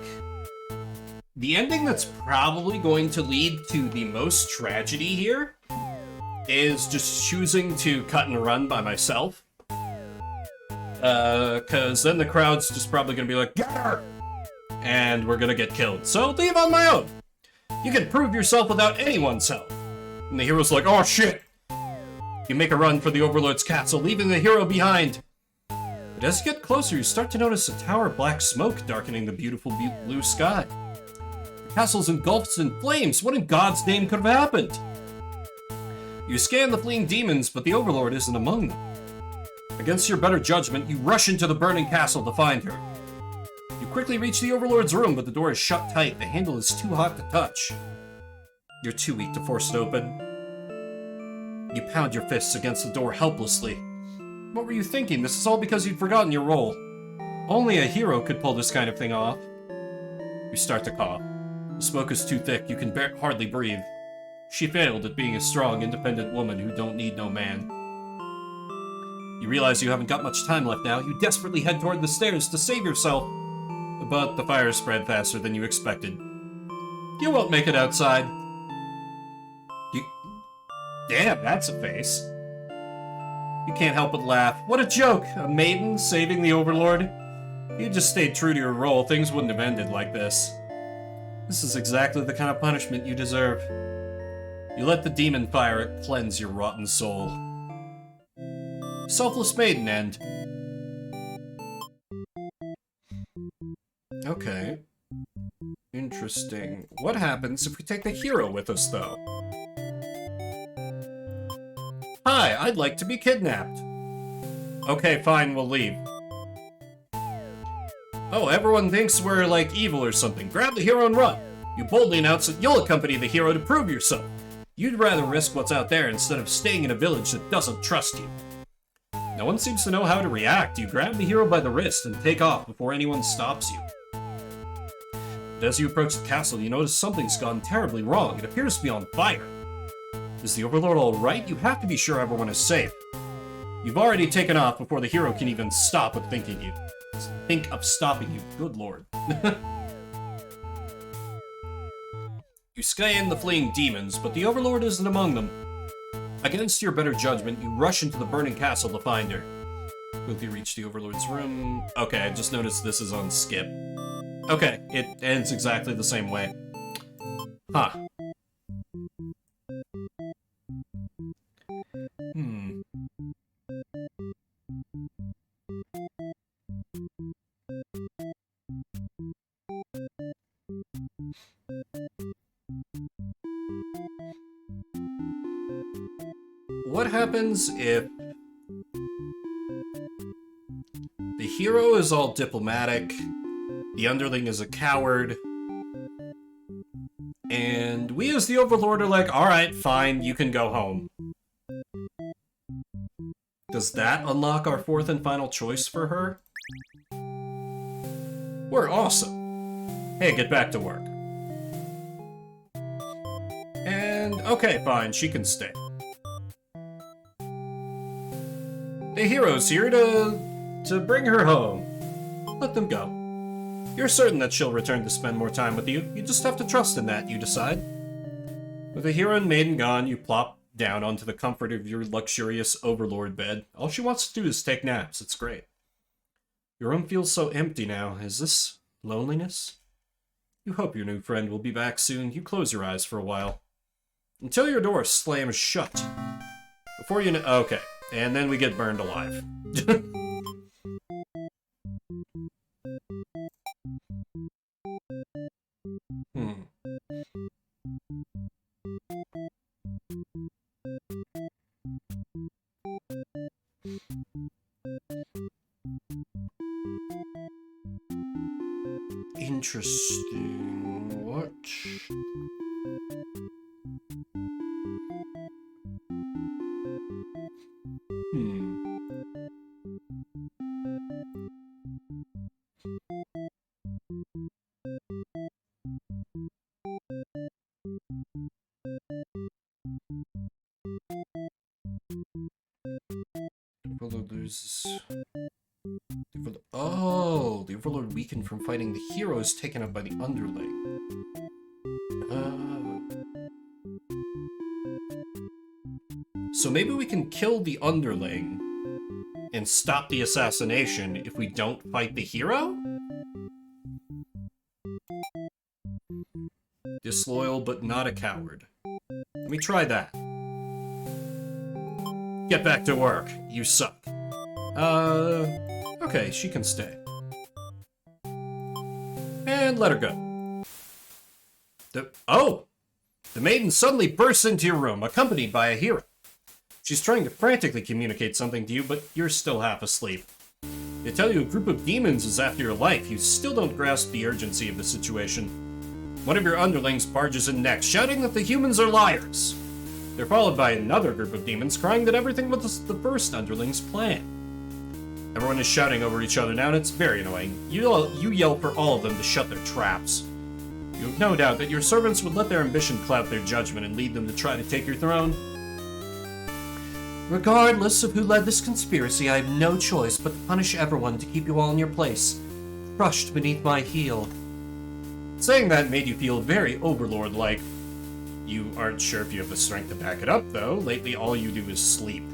S1: the ending that's probably going to lead to the most tragedy here is just choosing to cut and run by myself. Cause then the crowd's just probably gonna be like, get her! And we're gonna get killed. So leave on my own. You can prove yourself without anyone's help. And the hero's like, oh shit! You make a run for the Overlord's castle, leaving the hero behind. But as you get closer, you start to notice a tower of black smoke darkening the beautiful blue sky. The castle's engulfed in flames. What in God's name could have happened? You scan the fleeing demons, but the Overlord isn't among them. Against your better judgment, you rush into the burning castle to find her. You quickly reach the Overlord's room, but the door is shut tight. The handle is too hot to touch. You're too weak to force it open. You pound your fists against the door helplessly. What were you thinking? This is all because you'd forgotten your role. Only a hero could pull this kind of thing off. You start to cough. The smoke is too thick, you can hardly breathe. She failed at being a strong, independent woman who don't need no man. You realize you haven't got much time left now. You desperately head toward the stairs to save yourself. But the fire spread faster than you expected. You won't make it outside. Damn, that's a face. You can't help but laugh. What a joke! A maiden saving the Overlord? If you just stayed true to your role, things wouldn't have ended like this. This is exactly the kind of punishment you deserve. You let the demon fire cleanse your rotten soul. Selfless maiden end. Okay. Interesting. What happens if we take the hero with us, though? Hi, I'd like to be kidnapped. Okay, fine, we'll leave. Oh, everyone thinks we're, like, evil or something. Grab the hero and run. You boldly announce that you'll accompany the hero to prove yourself. You'd rather risk what's out there instead of staying in a village that doesn't trust you. No one seems to know how to react. You grab the hero by the wrist and take off before anyone stops you. But as you approach the castle, you notice something's gone terribly wrong. It appears to be on fire. Is the Overlord alright? You have to be sure everyone is safe. You've already taken off before the hero can even stop with think of stopping you. Good lord. You scan the fleeing demons, but the Overlord isn't among them. Against your better judgment, you rush into the burning castle to find her. Quickly reach the Overlord's room. Okay, I just noticed this is on skip. Okay, it ends exactly the same way. Huh. What happens if the hero is all diplomatic, the underling is a coward, and we as the Overlord are like, alright, fine, you can go home. Does that unlock our fourth and final choice for her? We're awesome. Hey, get back to work. And, okay, fine, she can stay. The hero's here to bring her home. Let them go. You're certain that she'll return to spend more time with you. You just have to trust in that, you decide. With the hero and maiden gone, you plop down onto the comfort of your luxurious Overlord bed. All she wants to do is take naps. It's great. Your room feels so empty now. Is this loneliness? You hope your new friend will be back soon. You close your eyes for a while. Until your door slams shut. Before you know... Okay. And then we get burned alive. Interesting. What? Overlord loses... Oh, the Overlord weakened from fighting the hero is taken up by the underling. So maybe we can kill the underling and stop the assassination if we don't fight the hero? Disloyal but not a coward. Let me try that. Get back to work. You suck. Okay, she can stay. And let her go. The maiden suddenly bursts into your room, accompanied by a hero. She's trying to frantically communicate something to you, but you're still half asleep. They tell you a group of demons is after your life. You still don't grasp the urgency of the situation. One of your underlings barges in next, shouting that the humans are liars. They're followed by another group of demons, crying that everything was the first underling's plan. Everyone is shouting over each other now, and it's very annoying. You yell for all of them to shut their traps. You have no doubt that your servants would let their ambition cloud their judgment and lead them to try to take your throne. Regardless of who led this conspiracy, I have no choice but to punish everyone to keep you all in your place, crushed beneath my heel. Saying that made you feel very Overlord-like. You aren't sure if you have the strength to back it up, though. Lately, all you do is sleep.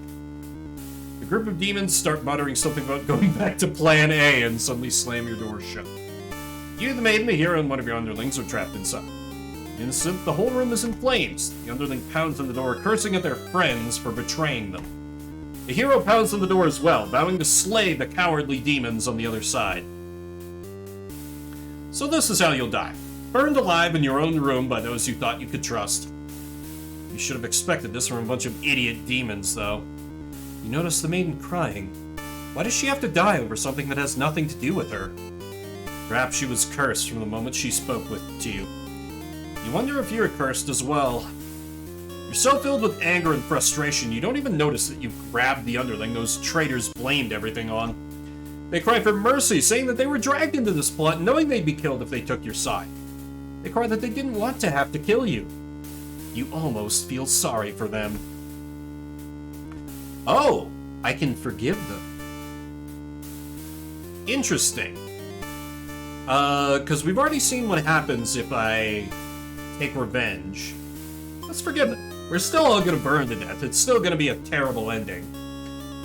S1: The group of demons start muttering something about going back to Plan A and suddenly slam your door shut. You, the maiden, the hero, and one of your underlings are trapped inside. In an instant, the whole room is in flames. The underling pounds on the door, cursing at their friends for betraying them. The hero pounds on the door as well, vowing to slay the cowardly demons on the other side. So this is how you'll die. Burned alive in your own room by those you thought you could trust. You should have expected this from a bunch of idiot demons, though. You notice the maiden crying. Why does she have to die over something that has nothing to do with her? Perhaps she was cursed from the moment she spoke to you. You wonder if you're cursed as well. You're so filled with anger and frustration, you don't even notice that you grabbed the underling those traitors blamed everything on. They cry for mercy, saying that they were dragged into this plot, knowing they'd be killed if they took your side. They cry that they didn't want to have to kill you. You almost feel sorry for them. Oh, I can forgive them. Interesting. Because we've already seen what happens if I take revenge. Let's forgive it. We're still all gonna burn to death. It's still gonna be a terrible ending.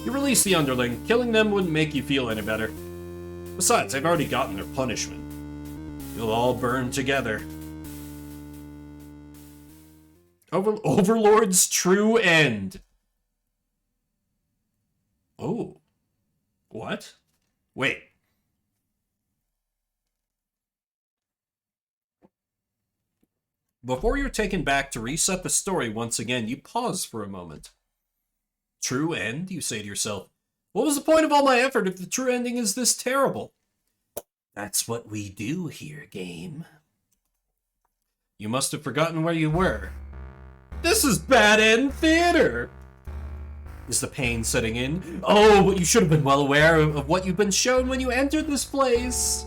S1: You release the underling. Killing them wouldn't make you feel any better. Besides, they've already gotten their punishment. You'll all burn together. Overlord's true end. Oh. What? Wait. Before you're taken back to reset the story once again, you pause for a moment. True end, you say to yourself. What was the point of all my effort if the true ending is this terrible? That's what we do here, game. You must have forgotten where you were. This is bad end theater! Is the pain setting in? Oh, but you should have been well aware of what you've been shown when you entered this place.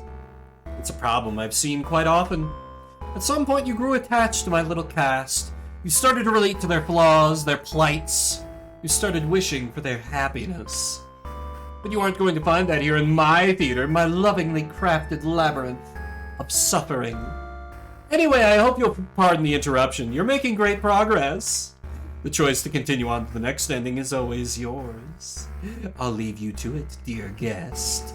S1: It's a problem I've seen quite often. At some point, you grew attached to my little cast. You started to relate to their flaws, their plights. You started wishing for their happiness. But you aren't going to find that here in my theater, my lovingly crafted labyrinth of suffering. Anyway, I hope you'll pardon the interruption. You're making great progress. The choice to continue on to the next ending is always yours. I'll leave you to it, dear guest.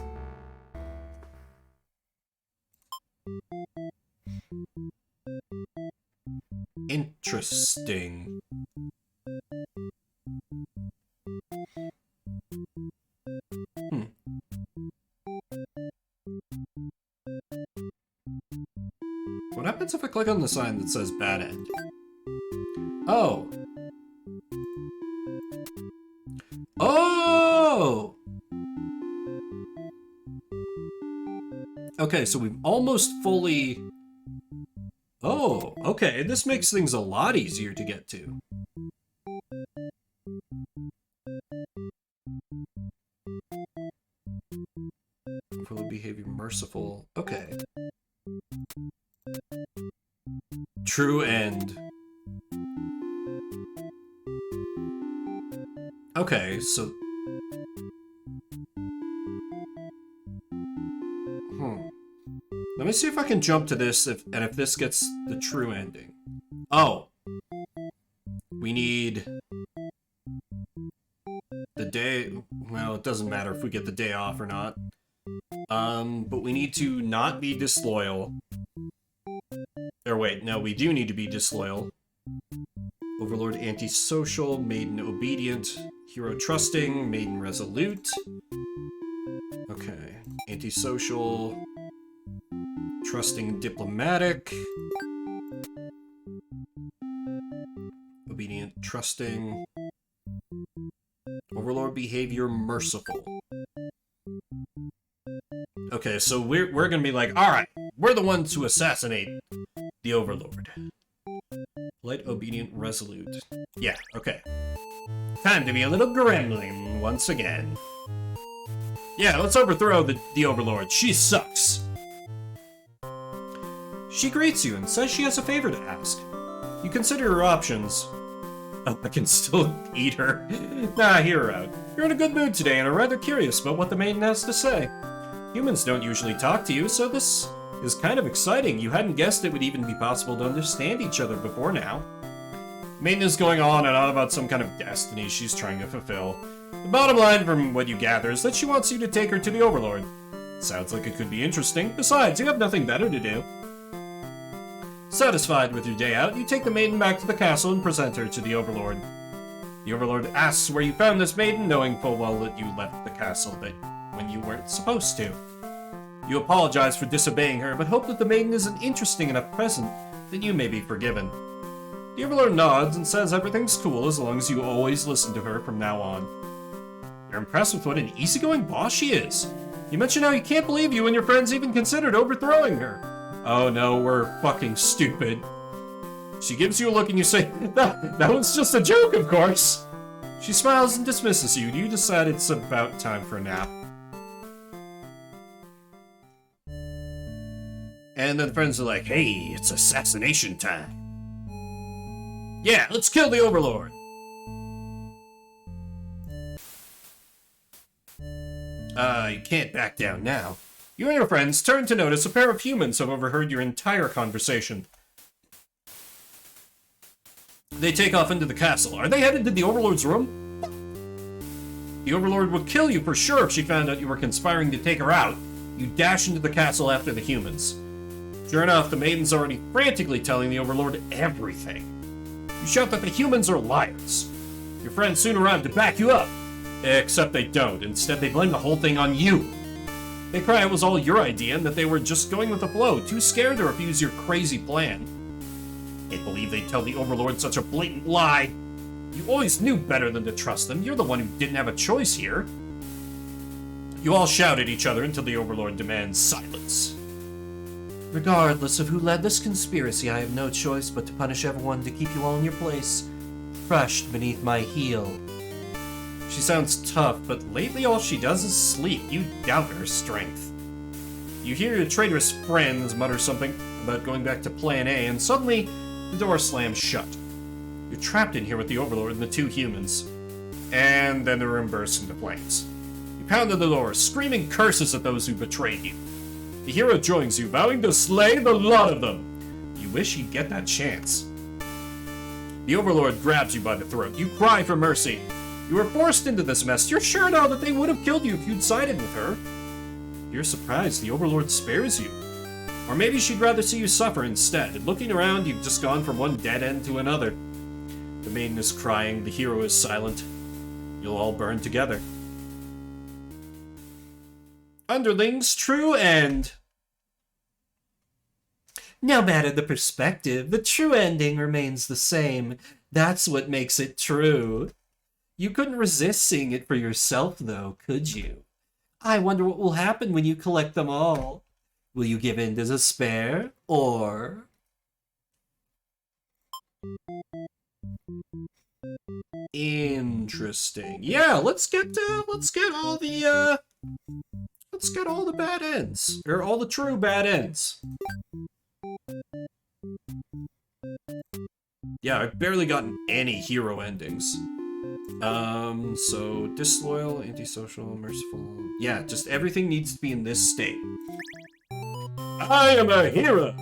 S1: Interesting. What happens if I click on the sign that says bad end? Oh. Oh! Okay, so we've almost fully... Oh, okay, this makes things a lot easier to get to. Full behavior, merciful. Okay. True end. Okay, so... Let me see if I can jump to this, if this gets the true ending. Oh. We need... the day... Well, it doesn't matter if we get the day off or not. But we need to not be disloyal. Or wait, no, we do need to be disloyal. Overlord antisocial, maiden obedient, hero trusting, maiden resolute. Okay, antisocial, trusting diplomatic, obedient trusting, overlord behavior merciful. Okay, so we're gonna be like, alright, we're the ones who assassinate the overlord. Light, obedient, resolute. Yeah, okay. Time to be a little gremlin once again. Yeah, let's overthrow the overlord. She sucks. She greets you and says she has a favor to ask. You consider your options. Oh, I can still eat her. Nah, hear her out. You're in a good mood today and are rather curious about what the maiden has to say. Humans don't usually talk to you, so this is kind of exciting. You hadn't guessed it would even be possible to understand each other before now. Maiden is going on and on about some kind of destiny she's trying to fulfill. The bottom line from what you gather is that she wants you to take her to the Overlord. Sounds like it could be interesting. Besides, you have nothing better to do. Satisfied with your day out, you take the maiden back to the castle and present her to the Overlord. The Overlord asks where you found this maiden, knowing full well that you left the castle when you weren't supposed to. You apologize for disobeying her, but hope that the maiden is an interesting enough present that you may be forgiven. The Overlord nods and says everything's cool as long as you always listen to her from now on. You're impressed with what an easygoing boss she is. You mention how you can't believe you and your friends even considered overthrowing her. Oh no, we're fucking stupid. She gives you a look and you say, that was just a joke, of course. She smiles and dismisses you. You decide it's about time for a nap. And then the friends are like, hey, it's assassination time. Yeah, let's kill the Overlord. You can't back down now. You and your friends turn to notice a pair of humans have overheard your entire conversation. They take off into the castle. Are they headed to the Overlord's room? The Overlord would kill you for sure if she found out you were conspiring to take her out. You dash into the castle after the humans. Sure enough, the maiden's already frantically telling the Overlord everything. You shout that the humans are liars. Your friends soon arrive to back you up. Except they don't. Instead, they blame the whole thing on you. They cry it was all your idea and that they were just going with the flow, too scared to refuse your crazy plan. Can't believe they'd tell the Overlord such a blatant lie. You always knew better than to trust them. You're the one who didn't have a choice here. You all shout at each other until the Overlord demands silence. Regardless of who led this conspiracy, I have no choice but to punish everyone to keep you all in your place, crushed beneath my heel. She sounds tough, but lately all she does is sleep. You doubt her strength. You hear your traitorous friends mutter something about going back to Plan A, and suddenly the door slams shut. You're trapped in here with the Overlord and the two humans. And then the room bursts into flames. You pound on the door, screaming curses at those who betrayed you. The hero joins you, vowing to slay the lot of them. You wish you'd get that chance. The Overlord grabs you by the throat. You cry for mercy. You were forced into this mess. You're sure now that they would have killed you if you'd sided with her. You're surprised the Overlord spares you. Or maybe she'd rather see you suffer instead. And looking around, you've just gone from one dead end to another. The maiden is crying, the hero is silent. You'll all burn together. Underlings, true end. No matter the perspective, the true ending remains the same. That's what makes it true. You couldn't resist seeing it for yourself, though, could you? I wonder what will happen when you collect them all. Will you give in to despair, or... Interesting. Yeah, let's get all the bad ends. Or all the true bad ends. Yeah, I've barely gotten any hero endings. So disloyal, antisocial, merciful. Yeah, just everything needs to be in this state. I am a hero!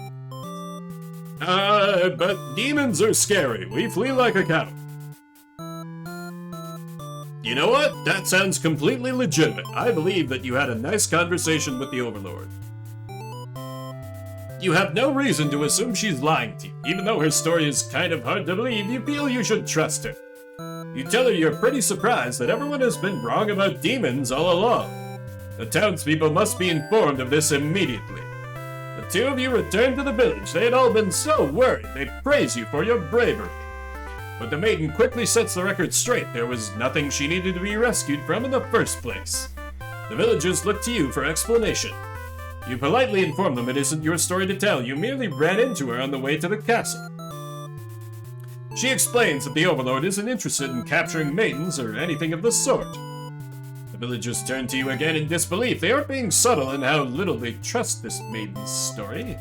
S1: But demons are scary. We flee like a cow. You know what? That sounds completely legitimate. I believe that you had a nice conversation with the Overlord. You have no reason to assume she's lying to you. Even though her story is kind of hard to believe, you feel you should trust her. You tell her you're pretty surprised that everyone has been wrong about demons all along. The townspeople must be informed of this immediately. The two of you return to the village. They had all been so worried. They praise you for your bravery. But the maiden quickly sets the record straight. There was nothing she needed to be rescued from in the first place. The villagers look to you for explanation. You politely inform them it isn't your story to tell. You merely ran into her on the way to the castle. She explains that the Overlord isn't interested in capturing maidens or anything of the sort. The villagers turn to you again in disbelief. They aren't being subtle in how little they trust this maiden's story.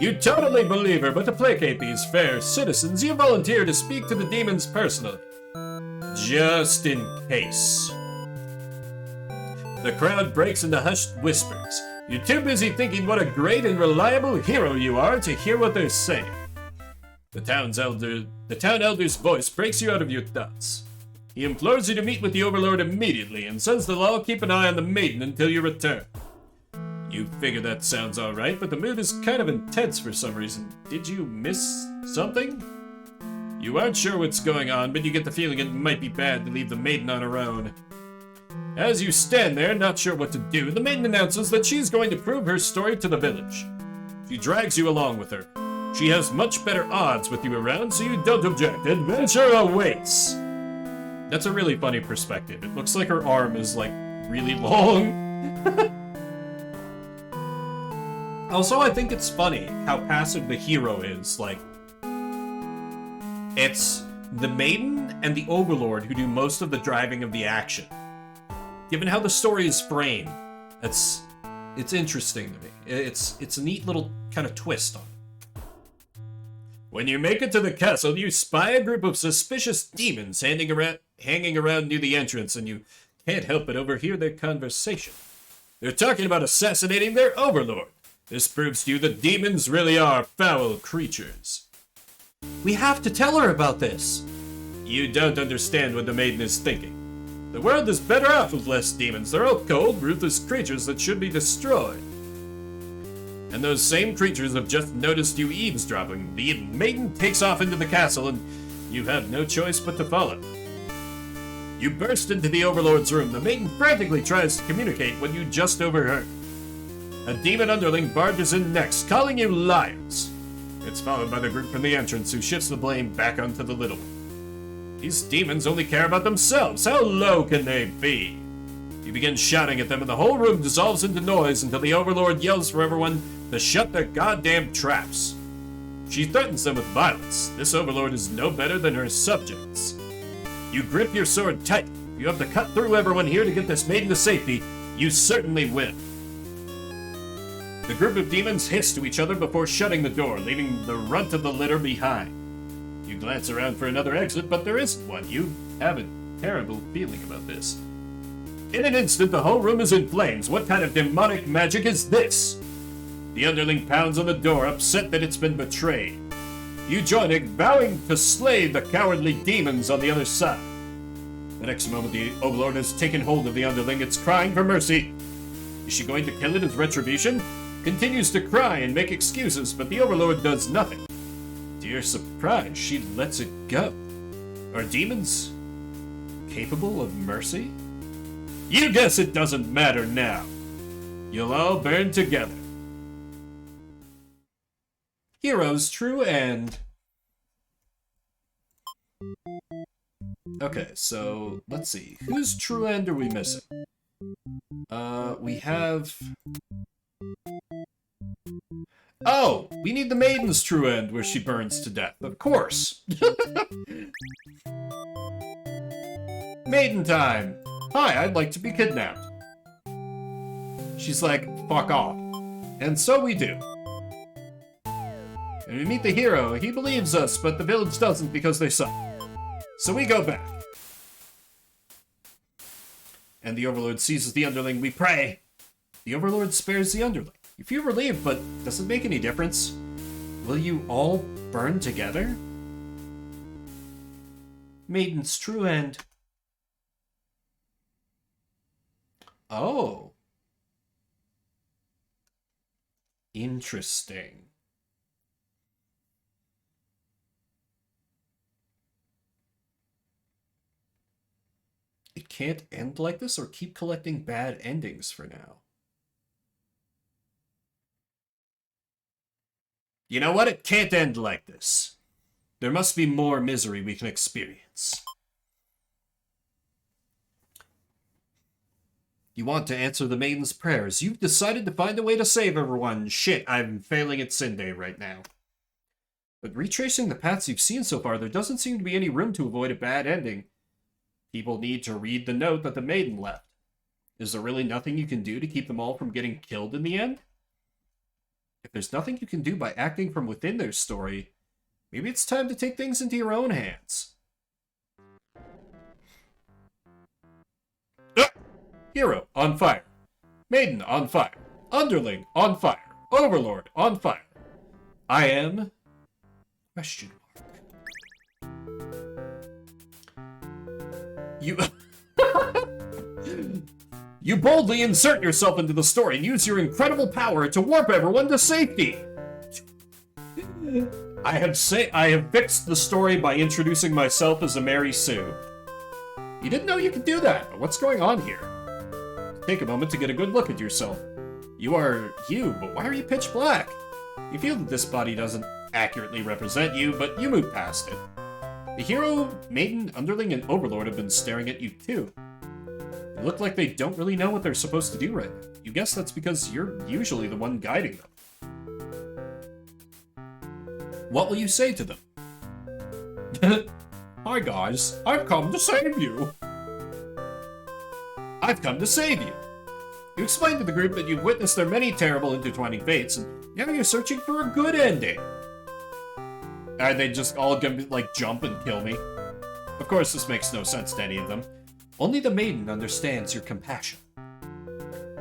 S1: You totally believe her, but to placate these fair citizens, you volunteer to speak to the demons personally. Just in case. The crowd breaks into hushed whispers. You're too busy thinking what a great and reliable hero you are to hear what they're saying. The town elder's voice breaks you out of your thoughts. He implores you to meet with the Overlord immediately and says they'll all keep an eye on the maiden until you return. You figure that sounds alright, but the mood is kind of intense for some reason. Did you miss something? You aren't sure what's going on, but you get the feeling it might be bad to leave the maiden on her own. As you stand there, not sure what to do, the maiden announces that she's going to prove her story to the village. She drags you along with her. She has much better odds with you around, so you don't object. Adventure awaits! That's a really funny perspective. It looks like her arm is, like, really long. Also, I think it's funny how passive the hero is. Like, it's the maiden and the overlord who do most of the driving of the action. Given how the story is framed, it's interesting to me. It's a neat little kind of twist on it. When you make it to the castle, you spy a group of suspicious demons hanging around near the entrance, and you can't help but overhear their conversation. They're talking about assassinating their overlord. This proves to you that demons really are foul creatures. We have to tell her about this. You don't understand what the maiden is thinking. The world is better off with less demons. They're all cold, ruthless creatures that should be destroyed. And those same creatures have just noticed you eavesdropping. The maiden takes off into the castle, and you have no choice but to follow. You burst into the overlord's room. The maiden frantically tries to communicate when you just overheard. A demon underling barges in next, calling you liars. It's followed by the group from the entrance, who shifts the blame back onto the little one. These demons only care about themselves. How low can they be? You begin shouting at them, and the whole room dissolves into noise until the overlord yells for everyone to shut their goddamn traps. She threatens them with violence. This overlord is no better than her subjects. You grip your sword tight. If you have to cut through everyone here to get this maiden to safety, you certainly win. The group of demons hiss to each other before shutting the door, leaving the runt of the litter behind. You glance around for another exit, but there isn't one. You have a terrible feeling about this. In an instant, the whole room is in flames. What kind of demonic magic is this? The underling pounds on the door, upset that it's been betrayed. You join it, vowing to slay the cowardly demons on the other side. The next moment, the overlord has taken hold of the underling. It's crying for mercy. Is she going to kill it as retribution? Continues to cry and make excuses, but the overlord does nothing. To your surprise, she lets it go. Are demons capable of mercy? You guess it doesn't matter now. You'll all burn together. Hero's true end. Okay, so let's see. Whose true end are we missing? We have... Oh, we need the maiden's true end where she burns to death. Of course. Maiden time. Hi, I'd like to be kidnapped. She's like, fuck off. And so we do. And we meet the hero. He believes us, but the village doesn't because they suck. So we go back. And the overlord seizes the underling. We pray. The overlord spares the underling. You feel relieved, but does it make any difference? Will you all burn together? Maiden's true end. Oh. Interesting. It can't end like this or keep collecting bad endings for now. You know what? It can't end like this. There must be more misery we can experience. You want to answer the maiden's prayers. You've decided to find a way to save everyone. Shit, I'm failing at Sinday right now. But retracing the paths you've seen so far, there doesn't seem to be any room to avoid a bad ending. People need to read the note that the maiden left. Is there really nothing you can do to keep them all from getting killed in the end? If there's nothing you can do by acting from within their story, maybe it's time to take things into your own hands. Hero on fire. Maiden on fire. Underling on fire. Overlord on fire. I am... Question mark. You... You boldly insert yourself into the story and use your incredible power to warp everyone to safety. I have fixed the story by introducing myself as a Mary Sue. You didn't know you could do that, but what's going on here? Take a moment to get a good look at yourself. You are you, but why are you pitch black? You feel that this body doesn't accurately represent you, but you move past it. The hero, maiden, underling, and overlord have been staring at you too. They look like they don't really know what they're supposed to do right now. You guess that's because you're usually the one guiding them. What will you say to them? Hi guys, I've come to save you. I've come to save you. You explain to the group that you've witnessed their many terrible intertwining fates, and now you're searching for a good ending. Are they just all gonna, like, jump and kill me? Of course, this makes no sense to any of them. Only the maiden understands your compassion.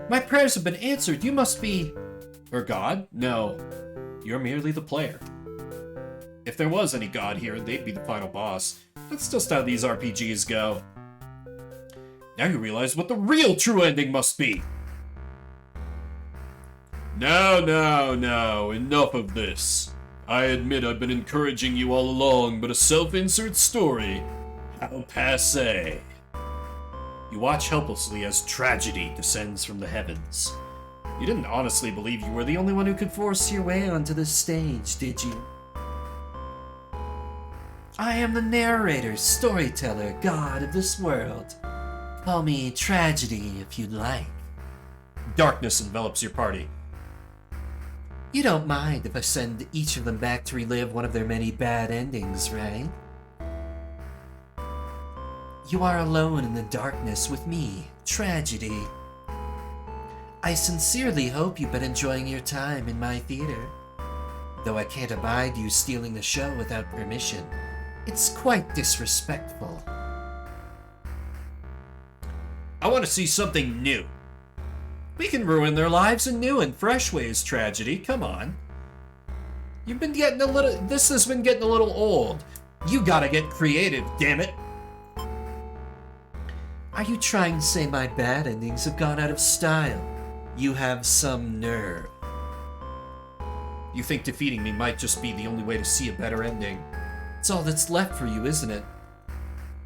S1: My prayers have been answered. You must be... Or God? No. You're merely the player. If there was any god here, they'd be the final boss. That's just how these RPGs go. Now you realize what the real true ending must be. No, enough of this. I admit I've been encouraging you all along, but a self-insert story? How passé. You watch helplessly as tragedy descends from the heavens. You didn't honestly believe you were the only one who could force your way onto the stage, did you? I am the narrator, storyteller, god of this world. Call me Tragedy if you'd like. Darkness envelops your party. You don't mind if I send each of them back to relive one of their many bad endings, right? You are alone in the darkness with me, Tragedy. I sincerely hope you've been enjoying your time in my theater. Though I can't abide you stealing the show without permission. It's quite disrespectful. I want to see something new. We can ruin their lives in new and fresh ways, Tragedy. Come on. You've been getting a little... This has been getting a little old. You gotta get creative, damn it. Are you trying to say my bad endings have gone out of style? You have some nerve. You think defeating me might just be the only way to see a better ending. It's all that's left for you, isn't it?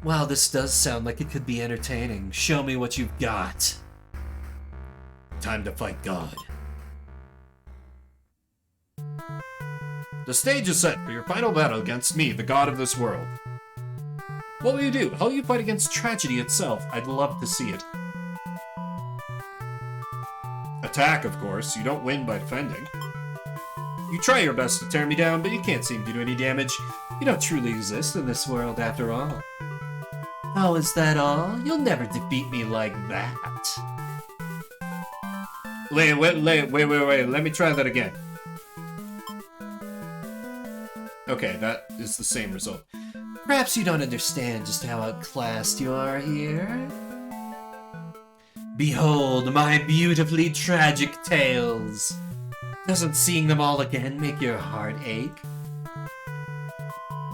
S1: Wow, this does sound like it could be entertaining. Show me what you've got. Time to fight God. The stage is set for your final battle against me, the god of this world. What will you do? How will you fight against tragedy itself? I'd love to see it. Attack, of course. You don't win by defending. You try your best to tear me down, but you can't seem to do any damage. You don't truly exist in this world after all. Oh, is that all? You'll never defeat me like that. Wait, let me try that again. Okay, that is the same result. Perhaps you don't understand just how outclassed you are here. Behold my beautifully tragic tales. Doesn't seeing them all again make your heart ache?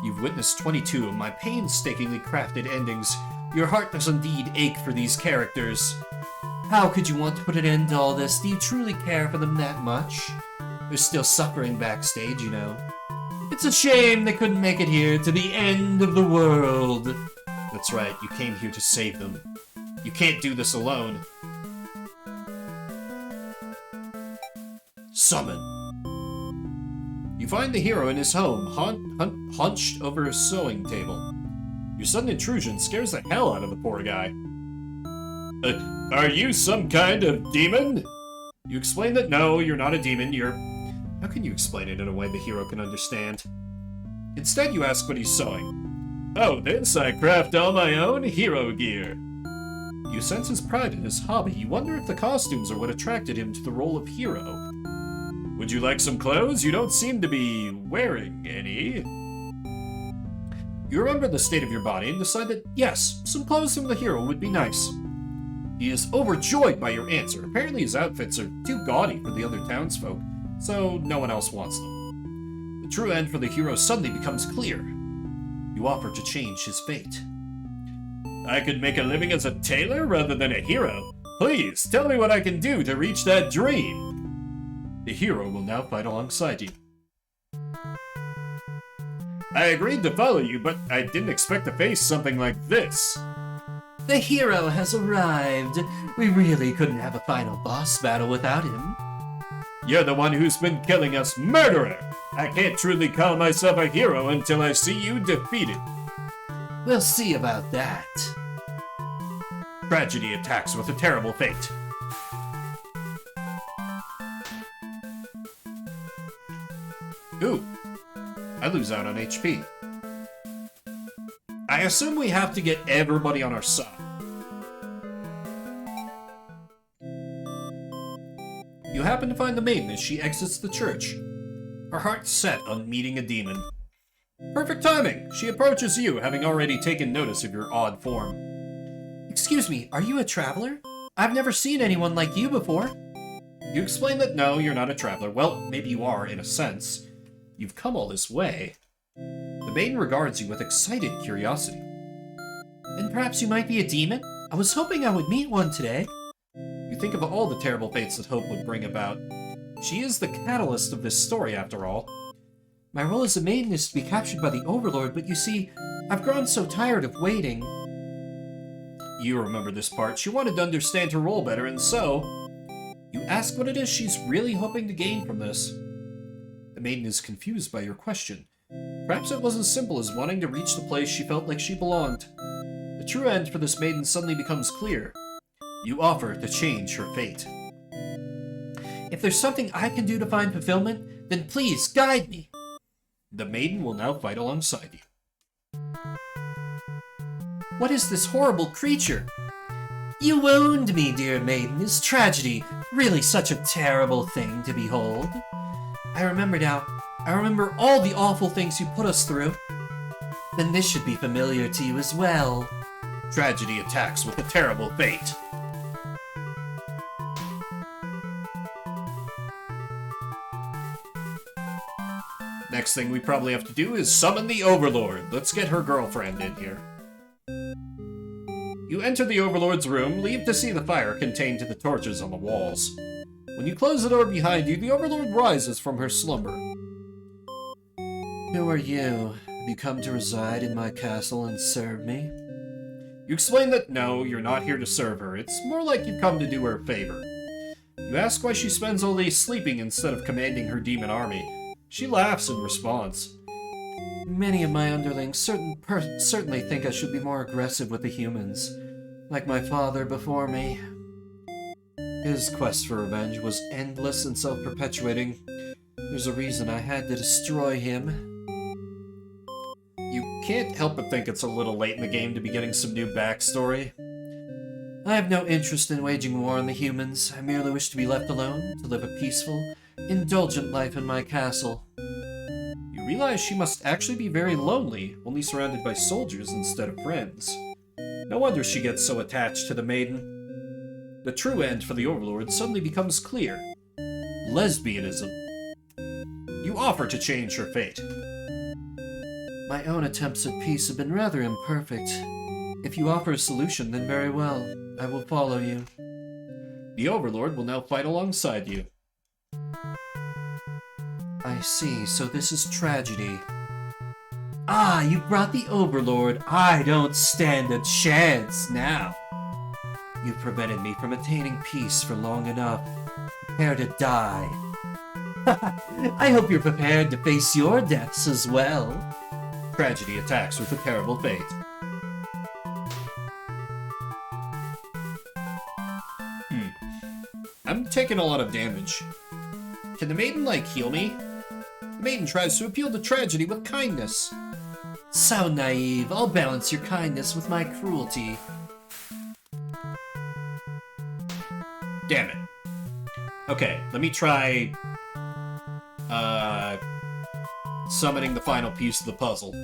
S1: You've witnessed 22 of my painstakingly crafted endings. Your heart does indeed ache for these characters. How could you want to put an end to all this? Do you truly care for them that much? They're still suffering backstage, you know. It's a shame they couldn't make it here to the end of the world. That's right, you came here to save them. You can't do this alone. Summon. You find the hero in his home, hunched over a sewing table. Your sudden intrusion scares the hell out of the poor guy. Are you some kind of demon? You explain that no, you're not a demon, you're... How can you explain it in a way the hero can understand? Instead, you ask what he's sewing. Oh, this I craft all my own hero gear. You sense his pride in his hobby. You wonder if the costumes are what attracted him to the role of hero. Would you like some clothes? You don't seem to be wearing any. You remember the state of your body and decide that, yes, some clothes from the hero would be nice. He is overjoyed by your answer. Apparently his outfits are too gaudy for the other townsfolk, so no one else wants them. The true end for the hero suddenly becomes clear. You offer to change his fate. I could make a living as a tailor rather than a hero. Please, tell me what I can do to reach that dream. The hero will now fight alongside you. I agreed to follow you, but I didn't expect to face something like this.
S2: The hero has arrived. We really couldn't have a final boss battle without him.
S1: You're the one who's been killing us, murderer! I can't truly call myself a hero until I see you defeated.
S2: We'll see about that.
S1: Tragedy attacks with a terrible fate. Ooh, I lose out on HP. I assume we have to get everybody on our side. You happen to find the maiden as she exits the church. Her heart set on meeting a demon. Perfect timing! She approaches you, having already taken notice of your odd form.
S2: Excuse me, are you a traveler? I've never seen anyone like you before.
S1: You explain that no, you're not a traveler. Well, maybe you are, in a sense. You've come all this way. The maiden regards you with excited curiosity.
S2: Then perhaps you might be a demon? I was hoping I would meet one today.
S1: You think of all the terrible fates that hope would bring about. She is the catalyst of this story, after all.
S2: My role as a maiden is to be captured by the Overlord, but you see, I've grown so tired of waiting.
S1: You remember this part. She wanted to understand her role better, and so... You ask what it is she's really hoping to gain from this. The maiden is confused by your question. Perhaps it was as simple as wanting to reach the place she felt like she belonged. The true end for this maiden suddenly becomes clear. You offer to change her fate.
S2: If there's something I can do to find fulfillment, then please guide me.
S1: The maiden will now fight alongside you.
S2: What is this horrible creature? You wound me, dear maiden. Is tragedy really such a terrible thing to behold? I remember now. I remember all the awful things you put us through. Then this should be familiar to you as well.
S1: Tragedy attacks with a terrible fate. Next thing we probably have to do is summon the Overlord. Let's get her girlfriend in here. You enter the Overlord's room, leave to see the fire contained to the torches on the walls. When you close the door behind you, the Overlord rises from her slumber.
S2: Who are you? Have you come to reside in my castle and serve me?
S1: You explain that no, you're not here to serve her. It's more like you've come to do her a favor. You ask why she spends all day sleeping instead of commanding her demon army. She laughs in response.
S2: Many of my underlings certainly think I should be more aggressive with the humans, like my father before me. His quest for revenge was endless and self-perpetuating. There's a reason I had to destroy him.
S1: You can't help but think it's a little late in the game to be getting some new backstory.
S2: I have no interest in waging war on the humans. I merely wish to be left alone, to live a peaceful, indulgent life in my castle.
S1: You realize she must actually be very lonely, only surrounded by soldiers instead of friends. No wonder she gets so attached to the maiden. The true end for the Overlord suddenly becomes clear. Lesbianism. You offer to change her fate.
S2: My own attempts at peace have been rather imperfect. If you offer a solution, then very well. I will follow you.
S1: The Overlord will now fight alongside you.
S2: I see, so this is tragedy. Ah, you brought the Overlord. I don't stand a chance now. You've prevented me from attaining peace for long enough. Prepare to die. I hope you're prepared to face your deaths as well.
S1: Tragedy attacks with a terrible fate. I'm taking a lot of damage. Can the maiden, heal me? The maiden tries to appeal to tragedy with kindness.
S2: So naive. I'll balance your kindness with my cruelty.
S1: Damn it. Okay, let me try... summoning the final piece of the puzzle.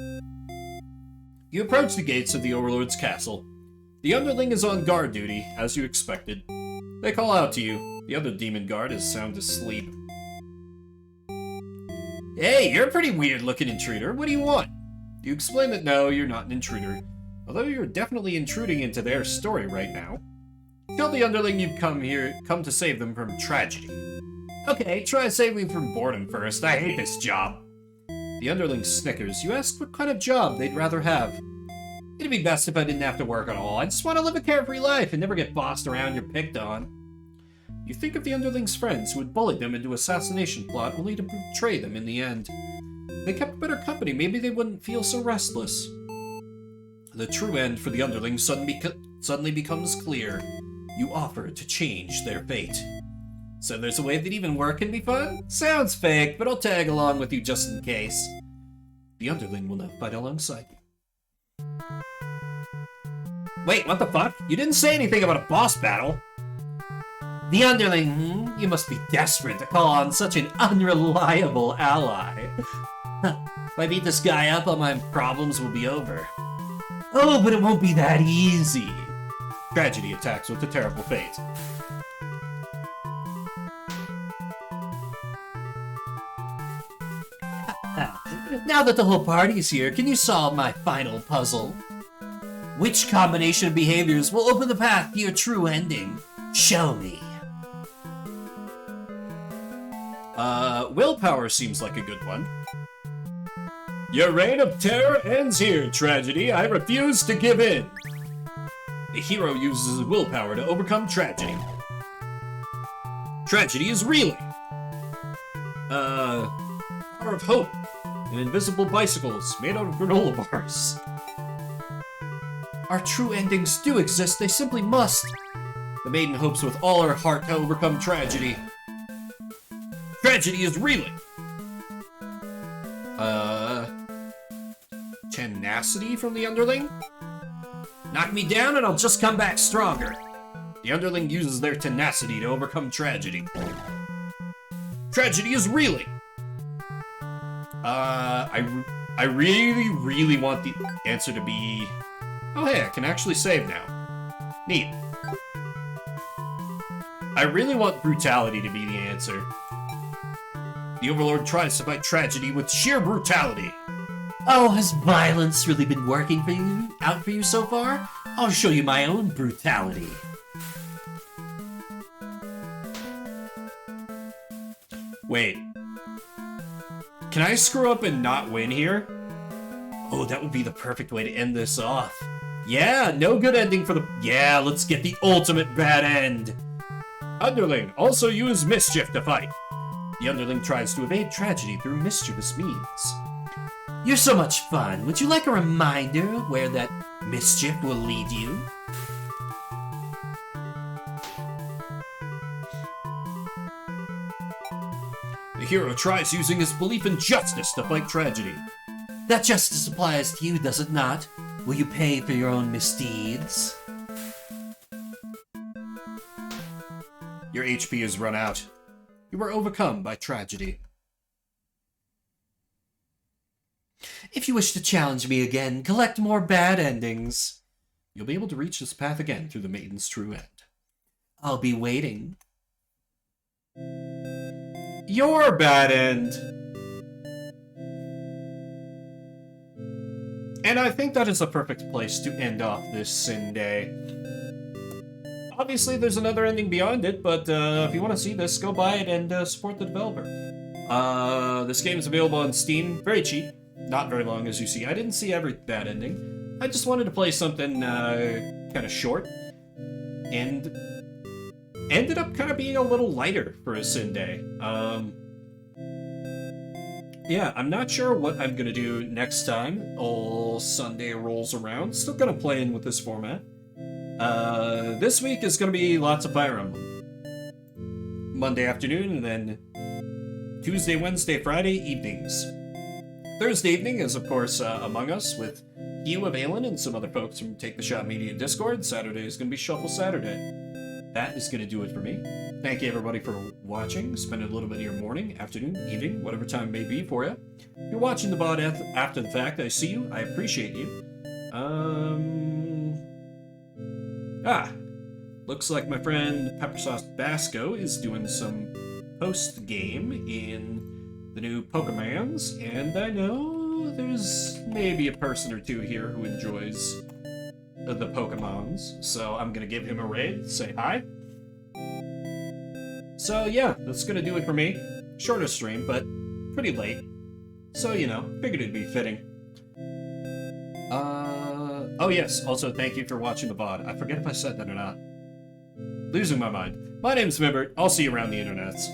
S1: You approach the gates of the Overlord's castle. The underling is on guard duty, as you expected. They call out to you. The other demon guard is sound asleep. Hey, you're a pretty weird-looking intruder. What do you want? You explain that no, you're not an intruder, although you're definitely intruding into their story right now. Kill the underling you've come to save them from tragedy. Okay, try to save me from boredom first. I hate this job. The underling snickers. You ask what kind of job they'd rather have. It'd be best if I didn't have to work at all. I just want to live a carefree life and never get bossed around or picked on. You think of the underling's friends who had bullied them into assassination plot only to betray them in the end. If they kept better company, maybe they wouldn't feel so restless. The true end for the underlings suddenly becomes clear. You offer to change their fate. So there's a way that even work can be fun? Sounds fake, but I'll tag along with you just in case. The underling will now fight alongside you. Wait, what the fuck? You didn't say anything about a boss battle. The underling, you must be desperate to call on such an unreliable ally. If I beat this guy up, all my problems will be over. Oh, but it won't be that easy. Tragedy attacks with a terrible fate. Now that the whole party's here, can you solve my final puzzle? Which combination of behaviors will open the path to your true ending? Show me. Willpower seems like a good one. Your reign of terror ends here, Tragedy. I refuse to give in. The hero uses his willpower to overcome tragedy. Tragedy is reeling. Power of hope. And invisible bicycles made out of granola bars. Our true endings do exist, they simply must. The maiden hopes with all her heart to overcome tragedy. Tragedy is reeling. Tenacity from the underling? Knock me down and I'll just come back stronger. The underling uses their tenacity to overcome tragedy. Tragedy is reeling. I really want the answer to be... Oh hey, I can actually save now. Neat. I really want brutality to be the answer. The Overlord tries to fight tragedy with sheer brutality. Oh, has violence really been working out for you so far? I'll show you my own brutality. Wait. Can I screw up and not win here? Oh, that would be the perfect way to end this off. Yeah, no good ending for the... Yeah, let's get the ultimate bad end. Underling also use mischief to fight. The underling tries to evade tragedy through mischievous means. You're so much fun. Would you like a reminder where that mischief will lead you? The hero tries using his belief in justice to fight tragedy. That justice applies to you, does it not? Will you pay for your own misdeeds? Your HP has run out. You were overcome by tragedy. If you wish to challenge me again, collect more bad endings. You'll be able to reach this path again through the Maiden's True End. I'll be waiting. Your bad end. And I think that is a perfect place to end off this Sinday. Obviously, there's another ending beyond it, but if you want to see this, go buy it and support the developer. This game is available on Steam, very cheap, not very long as you see. I didn't see every bad ending. I just wanted to play something kind of short, and ended up kind of being a little lighter for a Sinday. Yeah, I'm not sure what I'm gonna do next time old Sunday rolls around. Still gonna play in with this format. This week is gonna be lots of Fire Emblem. Monday afternoon, and then Tuesday, Wednesday, Friday evenings. Thursday evening is, of course, Among Us with Hugh of Aelin and some other folks from Take the Shot Media Discord. Saturday is gonna be Shuffle Saturday. That is gonna do it for me. Thank you everybody for watching. Spend a little bit of your morning, afternoon, evening, whatever time it may be for you. If you're watching the VOD after the fact, I see you. I appreciate you. Looks like my friend Pepper Sauce Basco is doing some post-game in the new Pokemons, and I know there's maybe a person or two here who enjoys the Pokemons, so I'm gonna give him a raid, say hi. So yeah, that's gonna do it for me. Shorter stream, but pretty late. So, you know, figured it'd be fitting. Oh yes, also thank you for watching the VOD. I forget if I said that or not. Losing my mind. My name's Mimbert. I'll see you around the internets.